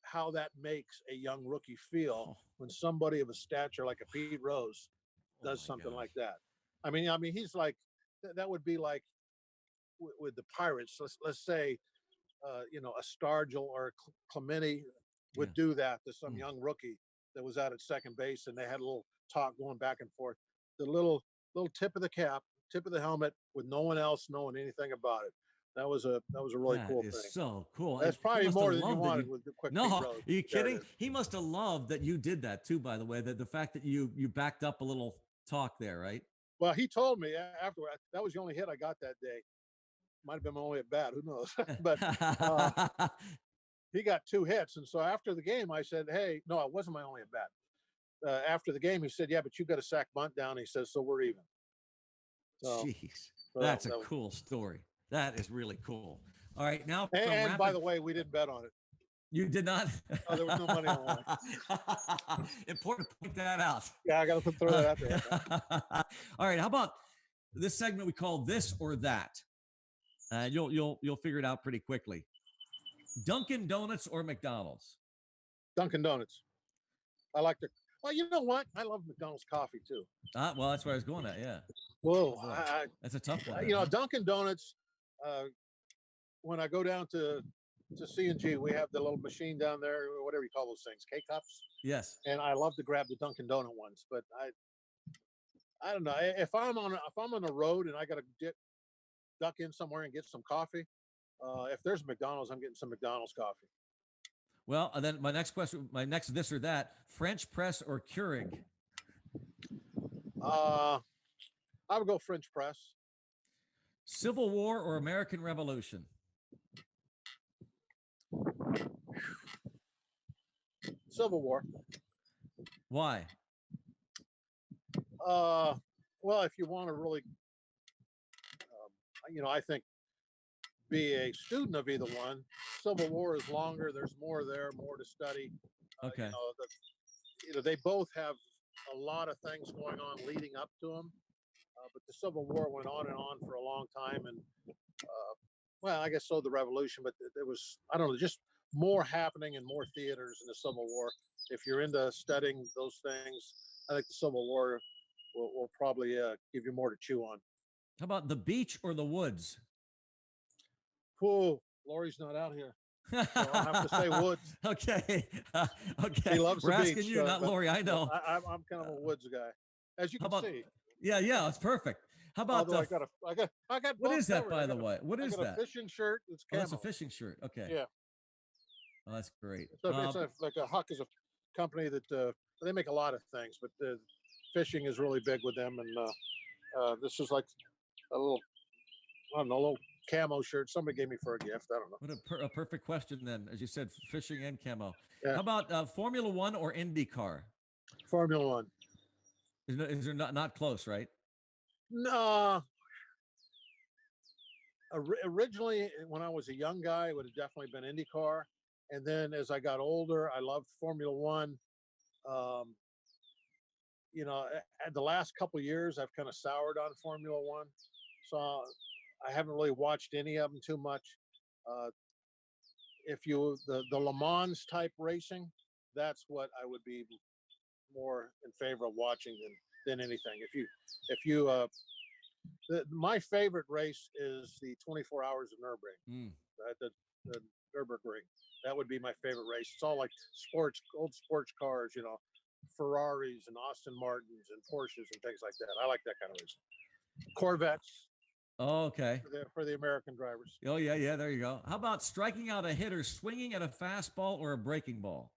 how that makes a young rookie feel when somebody of a stature like a Pete Rose does something like that. I mean, he's like, that would be like with the Pirates. Let's say a Stargell or a Clemente would do that to some young rookie that was out at second base, and they had a little talk going back and forth. The little tip of the cap, tip of the helmet, with no one else knowing anything about it. That was a really cool That thing. is so cool. That's probably more than you wanted with the quick feet No, road. are you kidding? He must have loved that you did that too, by the way, that the fact that you backed up a little talk there, right? Well, he told me afterward that was the only hit I got that day. Might have been my only at bat, who knows? But he got 2 hits, and so after the game, I said, "Hey, no, it wasn't my only at bat." After the game, he said, "Yeah, but you got a sack bunt down." He says, "So we're even." So, Jeez, that's a cool story. That is really cool. All right, now and by the way, we didn't bet on it. You did not? Oh, there was no money on it. Important to point that out. Yeah, I got to throw that out there. All right, how about this segment we call This or That? You'll figure it out pretty quickly. Dunkin' Donuts or McDonald's? Dunkin' Donuts. I like the. Well, you know what? I love McDonald's coffee too. Well, that's where I was going at. Yeah. Whoa, that's a tough one. Dunkin' Donuts. When I go down to C&G, we have the little machine down there, whatever you call those things, K-cups. Yes. And I love to grab the Dunkin' Donut ones, but I don't know if I'm on the road and I got to duck in somewhere and get some coffee. If there's McDonald's, I'm getting some McDonald's coffee. Well, and then my next question, my next this or that: French press or Keurig? I would go French press. Civil War or American Revolution? Civil War. Why? Well, if you want to really, I think be a student of either one. Civil War is longer. There's more there, more to study. Okay. They both have a lot of things going on leading up to them. But the Civil War went on and on for a long time, and well, I guess so the Revolution. But there was, I don't know, just more happening and more theaters in the Civil War. If you're into studying those things, I think the Civil War will probably give you more to chew on. How about the beach or the woods? Cool. Lori's not out here. So I'll have to say woods. Okay. Okay. He loves We're the asking beach, you, not Lori. I know. I'm kind of a woods guy, as you can see. Yeah, it's perfect. How about I got. What is that, by the way? What is that? A fishing shirt. It's camo. That's a fishing shirt. Okay. Yeah. Oh, that's great. So like a Huck is a company that they make a lot of things, but fishing is really big with them. And this is like a little, I don't know, a little camo shirt somebody gave me for a gift. I don't know. What a perfect question then, as you said, fishing and camo. Yeah. How about Formula One or IndyCar? Formula One. Is there not close, right? No. Originally, when I was a young guy, it would have definitely been IndyCar. And then as I got older, I loved Formula One. At the last couple of years, I've kind of soured on Formula One. So I haven't really watched any of them too much. If the Le Mans type racing, that's what I would be more in favor of watching than anything. My favorite race is the 24 Hours of Nürburgring at the Nürburgring. That would be my favorite race. It's all like old sports cars, Ferraris and Aston Martins and Porsches and things like that. I like that kind of race. Corvettes. Oh, okay. For the American drivers. Oh, yeah. There you go. How about striking out a hitter, swinging at a fastball or a breaking ball?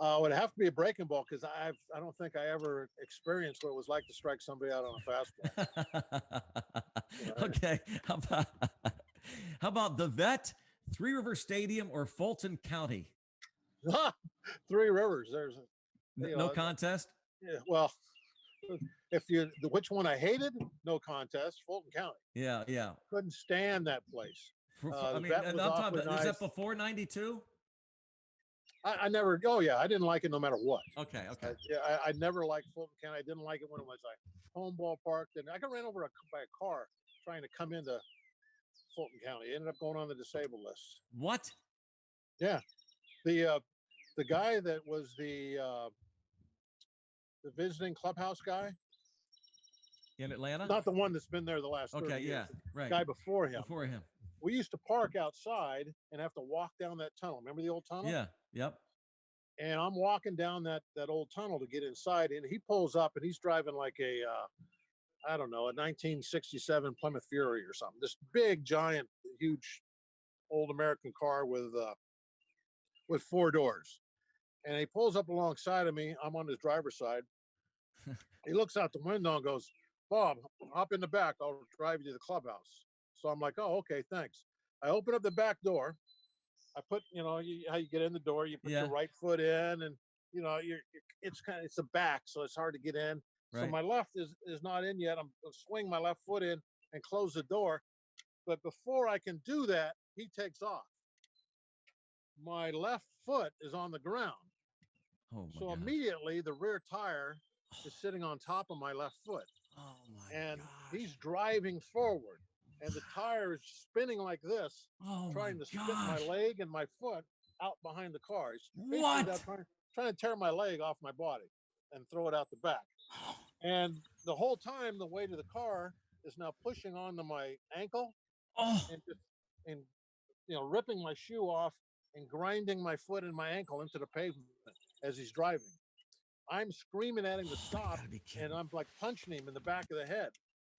It would have to be a breaking ball because I don't think I ever experienced what it was like to strike somebody out on a fastball. Okay. How about the Vet, Three River Stadium, or Fulton County? Three Rivers. There's no contest. Yeah. Well, which one I hated? No contest. Fulton County. Yeah. Couldn't stand that place. I mean, and I'm talking about, is that before '92? I never. Oh yeah, I didn't like it no matter what. Okay. I never liked Fulton County. I didn't like it when it was like home ballpark. And I got ran over by a car trying to come into Fulton County. Ended up going on the disabled list. What? Yeah, the guy that was the visiting clubhouse guy in Atlanta. Not the one that's been there the last 30 years. Yeah, right. Guy before him. we used to park outside and have to walk down that tunnel. Remember the old tunnel? Yeah. Yep. And I'm walking down that old tunnel to get inside, and he pulls up, and he's driving like a I don't know, a 1967 Plymouth Fury or something. This big, giant, huge, old American car with four doors. And he pulls up alongside of me. I'm on his driver's side. He looks out the window and goes, "Bob, hop in the back. I'll drive you to the clubhouse." So I'm like, "Oh, okay, thanks." I open up the back door. I put, how you get in the door. You put Yeah. your right foot in, and it's a back, so it's hard to get in. So Right. my left is not in yet. I'm gonna swing my left foot in and close the door. But before I can do that, he takes off. My left foot is on the ground. Oh my So God. immediately the rear tire is sitting on top of my left foot. Oh my And gosh. he's driving forward. And the tire is spinning like this, Oh trying my to spit my gosh. leg and my foot out behind the car. He's basically What? trying to tear my leg off my body and throw it out the back. And the whole time, the weight of the car is now pushing onto my ankle Oh. and just and ripping my shoe off and grinding my foot and my ankle into the pavement as he's driving. I'm screaming at him to You stop, gotta be kidding. and I'm like punching him in the back of the head,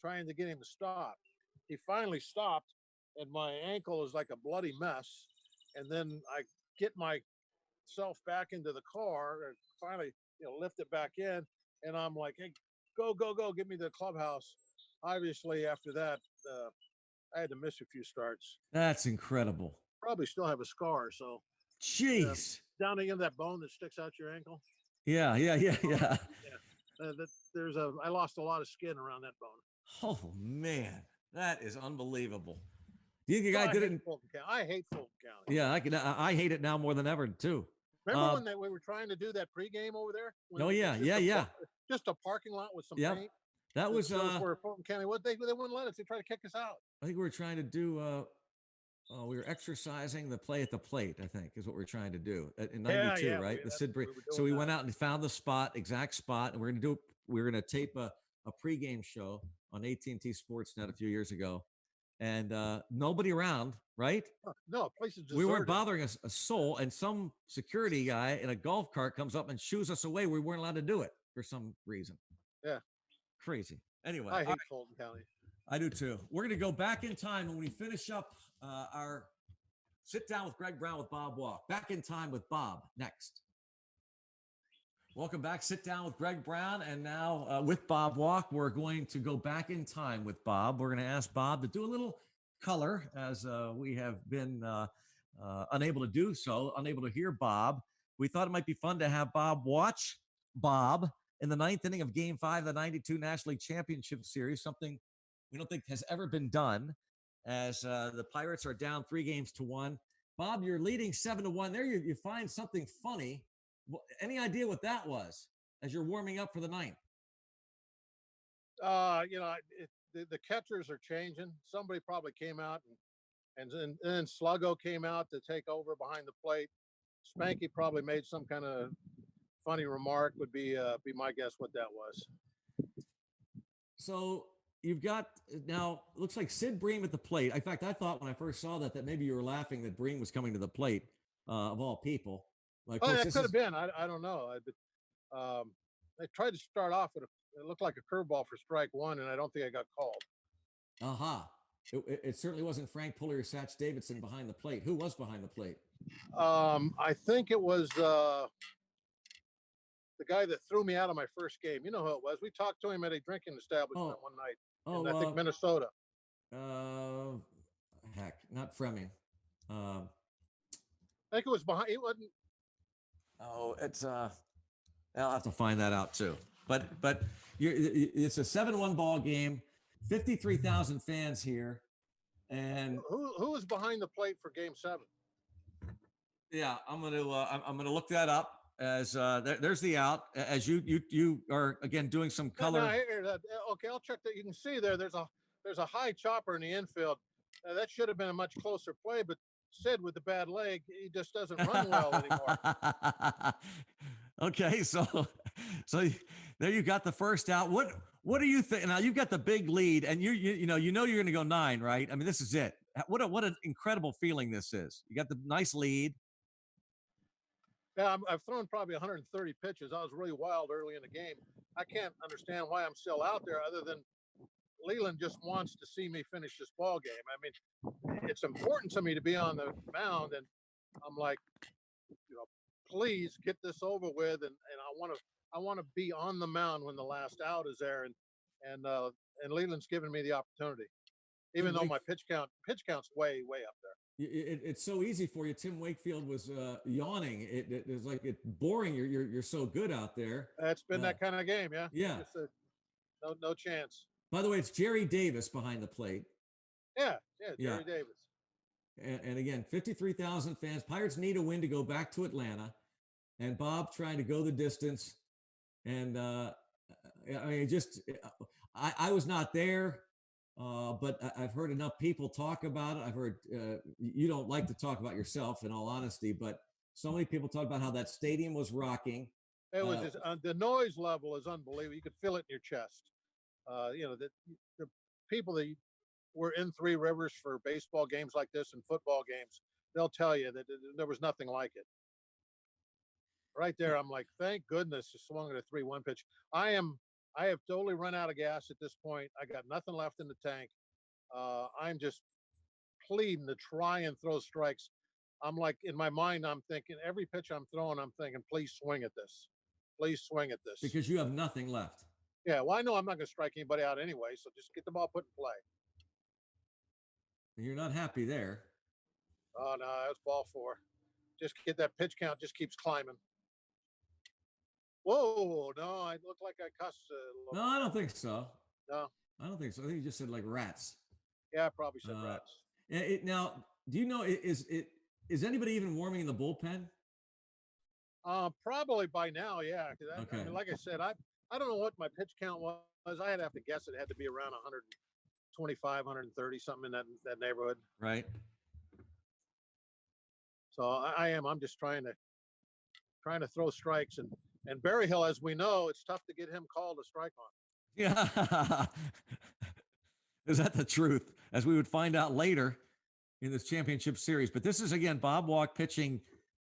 trying to get him to stop. He finally stopped, and my ankle is like a bloody mess. And then I get myself back into the car and finally, lift it back in. And I'm like, "Hey, go, go, go, get me to the clubhouse." Obviously, after that, I had to miss a few starts. That's incredible. Probably still have a scar. So, Jeez. down to the end of that bone that sticks out your ankle. Yeah. Yeah. I lost a lot of skin around that bone. Oh man, that is unbelievable. Do you think the guy did it? I hate Fulton County. Yeah, I hate it now more than ever too. Remember when we were trying to do that pregame over there? Oh yeah. Just a parking lot with some Yep. paint. That was where Fulton County. What they wouldn't let us. They tried to kick us out. I think we were trying to do we were exercising the play at the plate, I think, is what we're trying to do in 92, right? The Sid Breeze. So we went out and found the exact spot, and we're gonna tape a pregame show on AT&T Sportsnet a few years ago. And nobody around, right? No, places deserted. We weren't bothering a soul, and some security guy in a golf cart comes up and shoos us away. We weren't allowed to do it for some reason. Yeah. Crazy. Anyway. I hate Fulton County. I do too. We're going to go back in time when we finish up our sit down with Greg Brown with Bob Walk. Back in time with Bob next. Welcome back. Sit down with Greg Brown. And now with Bob Walk, we're going to go back in time with Bob. We're going to ask Bob to do a little color as we have been unable to do so, unable to hear Bob. We thought it might be fun to have Bob watch Bob in the ninth inning of Game 5 of the 92 National League Championship Series, something we don't think has ever been done, as the Pirates are down 3-1. Bob, you're leading 7-1. There you find something funny. Any idea what that was as you're warming up for the ninth? The catchers are changing. Somebody probably came out and then Sluggo came out to take over behind the plate. Spanky probably made some kind of funny remark. Would be my guess what that was. So you've got now looks like Sid Bream at the plate. In fact, I thought when I first saw that maybe you were laughing that Bream was coming to the plate of all people. Like, that could have been. I don't know. They tried to start off with it looked like a curveball for strike one, and I don't think I got called. It certainly wasn't Frank Puller or Satch Davidson behind the plate. Who was behind the plate? I think it was the guy that threw me out of my first game. You know who it was. We talked to him at a drinking establishment one night in, I think, Minnesota. Heck, not Fremming. I think it was behind. It wasn't. Oh, it's I'll have to find that out too. But it's a 7-1 ball game. 53,000 fans here, and who was behind the plate for Game 7? Yeah, I'm gonna look that up. As there's the out. As you are again doing some color. Okay, I'll check that. You can see there's a high chopper in the infield. That should have been a much closer play, but Sid with the bad leg, he just doesn't run well anymore. Okay, so there you got the first out. What do you think? Now you've got the big lead, and you know you're going to go 9, right? I mean, this is it. what an incredible feeling this is. You got the nice lead. Yeah, I've thrown probably 130 pitches. I was really wild early in the game. I can't understand why I'm still out there, other than Leland just wants to see me finish this ball game. I mean, it's important to me to be on the mound, and I'm like, please get this over with, and I want to be on the mound when the last out is there, and Leland's given me the opportunity, even though my pitch count's way up there. It's so easy for you. Tim Wakefield was yawning. It was like it's boring. You're so good out there. It's been that kind of game, yeah. Yeah. No chance. By the way, it's Jerry Davis behind the plate. Yeah, Jerry Davis. And again, 53,000 fans. Pirates need a win to go back to Atlanta, and Bob trying to go the distance. And I mean, I was not there. But I've heard enough people talk about it. I've heard you don't like to talk about yourself, in all honesty, but so many people talk about how that stadium was rocking. It was just, the noise level is unbelievable. You could feel it in your chest. The people that were in Three Rivers for baseball games like this and football games, they'll tell you that there was nothing like it. Right there, I'm like, thank goodness you swung at a 3-1 pitch. I have totally run out of gas at this point. I got nothing left in the tank. I'm just pleading to try and throw strikes. I'm like, in my mind, I'm thinking every pitch I'm throwing, I'm thinking, please swing at this. Please swing at this. Because you have nothing left. Yeah, well, I know I'm not going to strike anybody out anyway, so just get the ball put in play. And you're not happy there. Oh, no, that's ball 4. Just get that pitch count, just keeps climbing. Whoa, no, I look like I cussed a little. No, I don't think so. No. I don't think so. I think you just said like rats. Yeah, I probably said rats. Now, do you know, is anybody even warming in the bullpen? Probably by now, yeah. Okay. I mean, like I said, I don't know what my pitch count was. I'd have to guess it had to be around 125, 130, something in that neighborhood. Right. So I'm just trying to throw strikes, and Berryhill, as we know, it's tough to get him called a strike on. Yeah. Is that the truth? As we would find out later in this championship series. But this is, again, Bob Walk pitching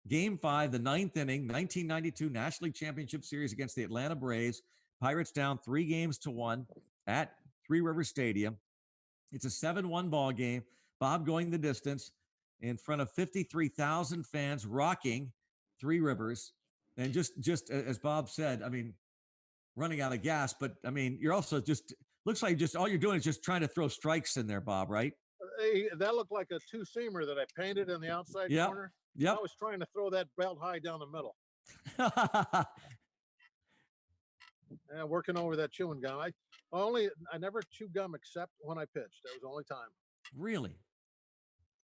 Game 5, the 9th inning, 1992 National League Championship Series against the Atlanta Braves. Pirates down 3-1 at Three Rivers Stadium. It's a 7-1 ball game. Bob going the distance in front of 53,000 fans rocking Three Rivers. And just as Bob said, I mean, running out of gas, but I mean, you're also just looks like just all you're doing is just trying to throw strikes in there, Bob, right? That looked like a 2-seamer that I painted in the outside corner. Yep. I was trying to throw that belt high down the middle. And working over that chewing gum. I never chew gum except when I pitched. That was the only time. Really?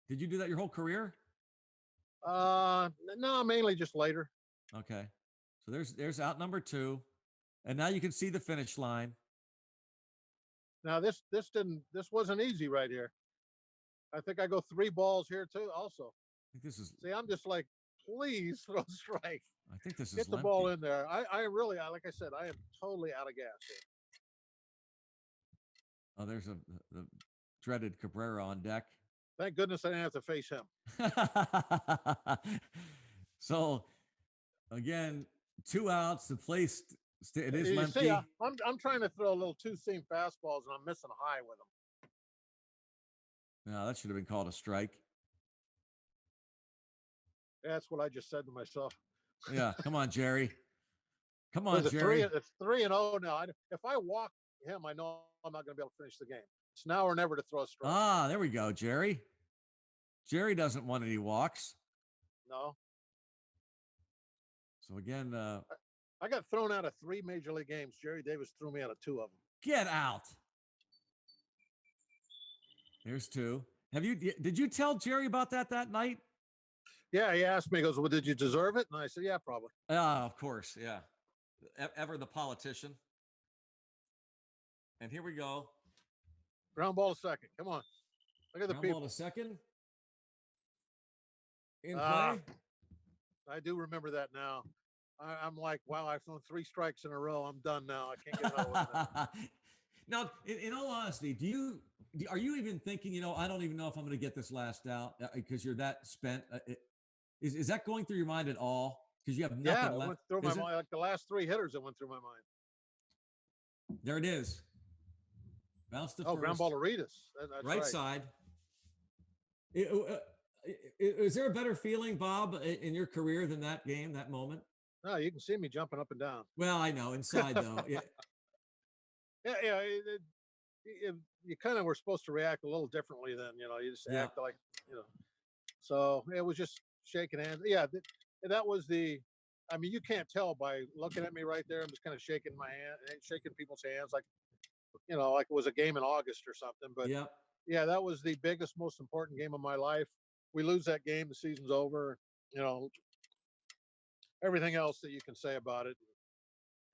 Did you do that your whole career? No, mainly just later. Okay. So there's out number 2. And now you can see the finish line. Now this wasn't easy right here. I think I go 3 balls here too. Also, I think this is. See, I'm just like, please throw a strike. I think this is. Get the ball in there. I really, like I said, I am totally out of gas here. Oh, there's the dreaded Cabrera on deck. Thank goodness I didn't have to face him. So, again, 2 outs. The place it is you empty. See, I'm trying to throw a little 2-seam fastballs, and I'm missing high with them. No, that should have been called a strike. That's what I just said to myself. Yeah, come on, Jerry. Come on, Jerry. It's 3-0 now. If I walk him, I know I'm not going to be able to finish the game. It's now or never to throw a strike. Ah, there we go, Jerry. Jerry doesn't want any walks. No. So again, I got thrown out of 3 major league games. Jerry Davis threw me out of 2 of them. Get out. There's 2. Did you tell Jerry about that night? Yeah, he asked me, he goes, well, did you deserve it? And I said, yeah, probably. Of course, yeah. Ever the politician. And here we go. Ground ball to second. Come on. Look at the people. Ground ball to second. In play. I do remember that now. I'm like, wow, I've thrown 3 strikes in a row. I'm done now. I can't get it over. Now, in all honesty, are you even thinking? I don't even know if I'm going to get this last out because you're that spent. Is that going through your mind at all? Because you have Yeah, nothing it left. went through my Is it? mind. Like the last three hitters that went through my mind. There it is. Bounce to Oh, ground first, ball to Reedus. That's right right. side. Is there a better feeling, Bob, in your career than that game, that moment? No, you can see me jumping up and down. Well, I know inside though. Yeah, yeah. You kind of were supposed to react a little differently then. You just Yeah. act like you know. So it was just shaking hands. Yeah, that was the. I mean, you can't tell by looking at me right there. I'm just kind of shaking my hand, shaking people's hands, like like it was a game in August or something. But Yep. yeah, that was the biggest, most important game of my life. We lose that game, the season's over. You know, everything else that you can say about it.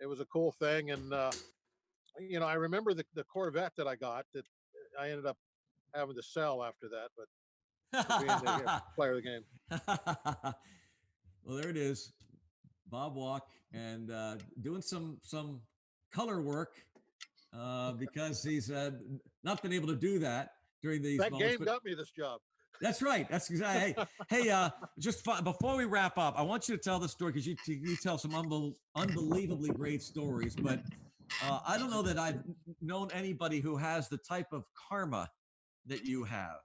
It was a cool thing, and I remember the Corvette that I got that I ended up having to sell after that, but for being the player of the game. Well, there it is, Bob Walk, and doing some color work because he's not been able to do that during these That moments. game got me this job. That's right. That's exactly. Hey, just before we wrap up, I want you to tell the story because you tell some unbelievably great stories. But I don't know that I've known anybody who has the type of karma that you have.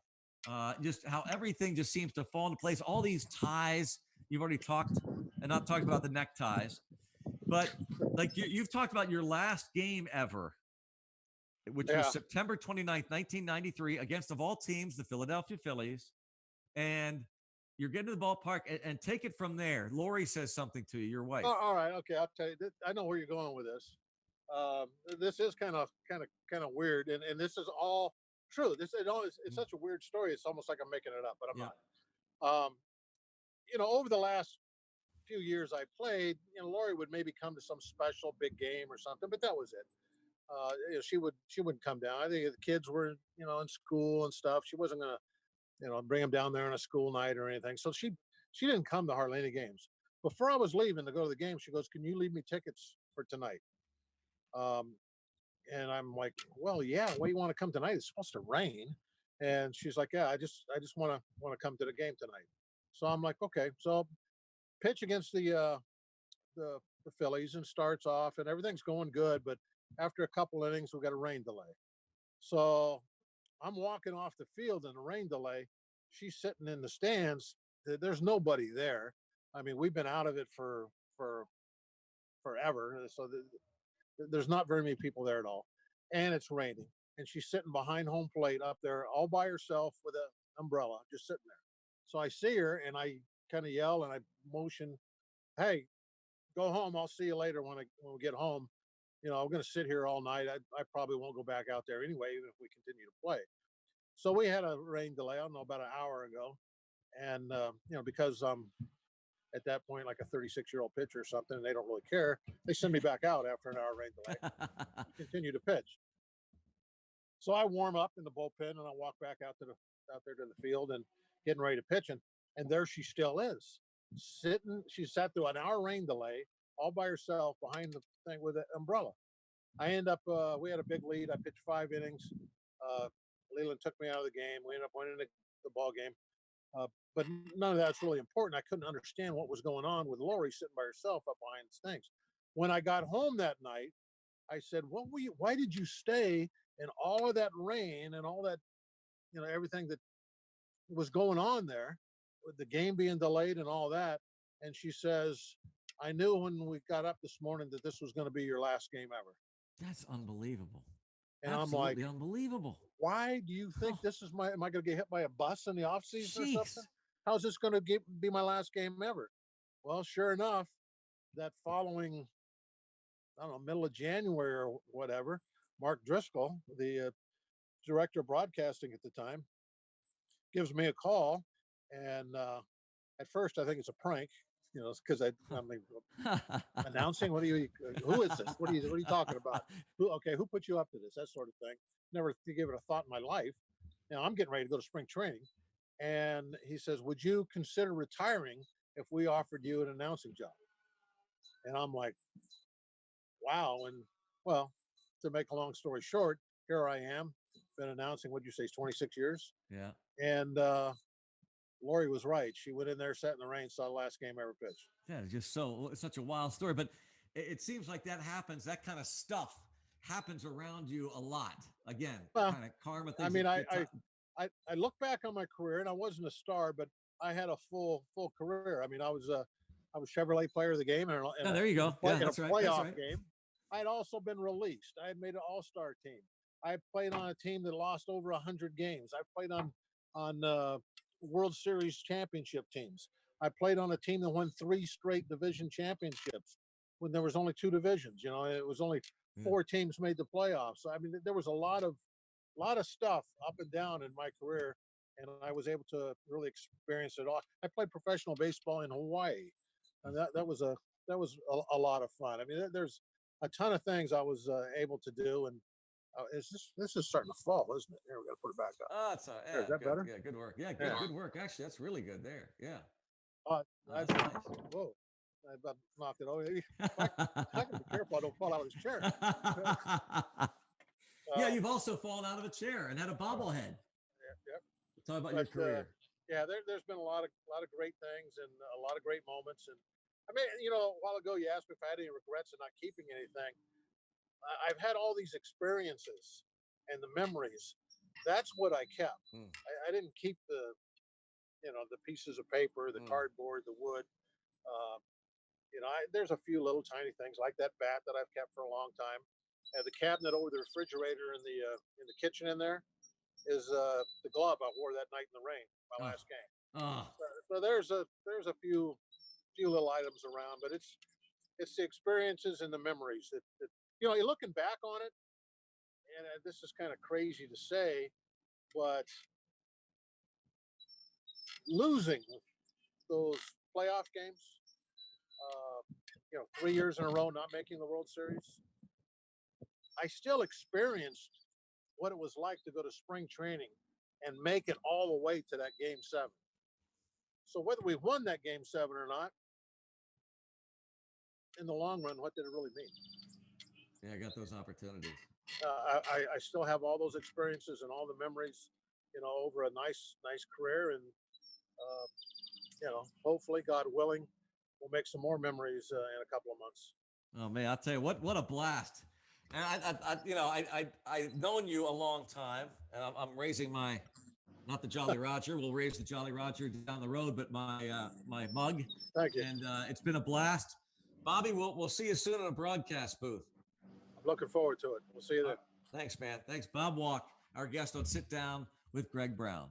Just how everything just seems to fall into place. All these ties you've already talked and not talked about the neckties, but like you've talked about your last game ever, which was Yeah. September 29th, 1993, against of all teams, the Philadelphia Phillies. And you're getting to the ballpark and take it from there. Lori says something to you, your wife. Oh, all right. Okay. I'll tell you. I know where you're going with this. This is kind of weird, and this is all true. It's such a weird story. It's almost like I'm making it up, but I'm Yeah. not. Over the last few years I played, Lori would maybe come to some special big game or something, but that was it. She wouldn't come down. I think the kids were in school and stuff. She wasn't gonna bring them down there on a school night or anything. So she didn't come to hardly any games. Before I was leaving to go to the game, she goes, "Can you leave me tickets for tonight?" Um, and I'm like, "Well, yeah. Why you want to come tonight? It's supposed to rain." And she's like, "Yeah, I just want to come to the game tonight." So I'm like, "Okay." So pitch against the the Phillies and starts off and everything's going good, but after a couple innings, we got a rain delay. So I'm walking off the field in a rain delay. She's sitting in the stands. There's nobody there. I mean, we've been out of it for forever, so there's not very many people there at all, and it's raining. And she's sitting behind home plate up there all by herself with an umbrella, just sitting there. So I see her and I kind of yell and I motion, "Hey, go home. I'll see you later when we get home. I'm going to sit here all night. I probably won't go back out there anyway, even if we continue to play." So we had a rain delay. I don't know, about an hour ago, and because I'm at that point like a 36-year-old pitcher or something, and they don't really care. They send me back out after an hour rain delay, continue to pitch. So I warm up in the bullpen and I walk back out there to the field and getting ready to pitch, and there she still is, sitting. She sat through an hour rain delay all by herself behind the thing with an umbrella. I end up we had a big lead. I pitched 5 innings. Uh, Leland took me out of the game. We ended up winning the ball game. Uh, but none of that's really important. I couldn't understand what was going on with Lori sitting by herself up behind the things. When I got home that night, I said, why did you stay in all of that rain and all that, everything that was going on there with the game being delayed and all that?" And she says, "I knew when we got up this morning that this was going to be your last game ever." That's unbelievable. And Absolutely I'm like, unbelievable. "Why do you think this is am I going to get hit by a bus in the off season or Jeez. something? How's this going to be my last game ever?" Well, sure enough, that following, I don't know, middle of January or whatever, Mark Driscoll, the director of broadcasting at the time, gives me a call. And at first, I think it's a prank, because I mean, announcing, who is this? What are you talking about? Who put you up to this? That sort of thing. Never gave it a thought in my life. I'm getting ready to go to spring training. And he says, "Would you consider retiring if we offered you an announcing job?" And I'm like, wow. And well, to make a long story short, here I am, been announcing, what'd you say, 26 years? Yeah. And Lori was right. She went in there, sat in the rain, saw the last game I ever pitched. Yeah, it's just it's such a wild story. But it seems like that happens, that kind of stuff happens around you a lot. Again, Well, kind of karma I things. mean, I look back on my career, and I wasn't a star, but I had a full career. I mean, I was Chevrolet Player of the Game, and Yeah, there you go. Yeah, in a that's right. That's playoff right. game. I had also been released. I had made an All-Star team. I played on a team that lost over 100 games. I played on World Series championship teams. I played on a team that won 3 straight division championships when there was only 2 divisions. You know, it was only Yeah. 4 teams made the playoffs. So, I mean, there was a lot of stuff up and down in my career, and I was able to really experience it all. I played professional baseball in Hawaii, and that was a lot of fun. I mean, there's a ton of things I was able to do, and this is starting to fall, isn't it? Here, we got to put it back up. Oh, it's There, is that good. better? Yeah, good work. Yeah, Yeah. good work. Actually, that's really good there. Yeah. Uh, Oh, I, that's nice. whoa, I about knocked it over. I gotta be careful I don't fall out of this chair. Yeah, Uh, you've also fallen out of a chair and had a bobblehead. yeah, Talk about your but career. yeah, there's been a lot of great things and a lot of great moments. And I mean, you know, a while ago you asked me if I had any regrets in not keeping anything. I've had all these experiences and the memories. That's what I kept. Mm. I didn't keep the pieces of paper, the Mm. cardboard, the wood. Uh, there's a few little tiny things like that bat that I've kept for a long time. The cabinet over the refrigerator in the kitchen in there is the glove I wore that night in the rain, my Oh. last game. Oh. So there's a few little items around, but it's the experiences and the memories that you're looking back on it, and this is kind of crazy to say, but losing those playoff games, 3 years in a row not making the World Series, I still experienced what it was like to go to spring training and make it all the way to that game 7. So whether we won that game 7 or not, in the long run, what did it really mean? Yeah, I got those opportunities. I still have all those experiences and all the memories, over a nice career, and hopefully, God willing, we'll make some more memories in a couple of months. Oh man, I'll tell you what a blast. And I've known you a long time, and I'm raising my, not the Jolly Roger. We'll raise the Jolly Roger down the road, but my mug. Thank you. And it's been a blast, Bobby. We'll see you soon in a broadcast booth. I'm looking forward to it. We'll see you then. Thanks, man. Thanks, Bob Walk, our guest on Sit Down with Greg Brown.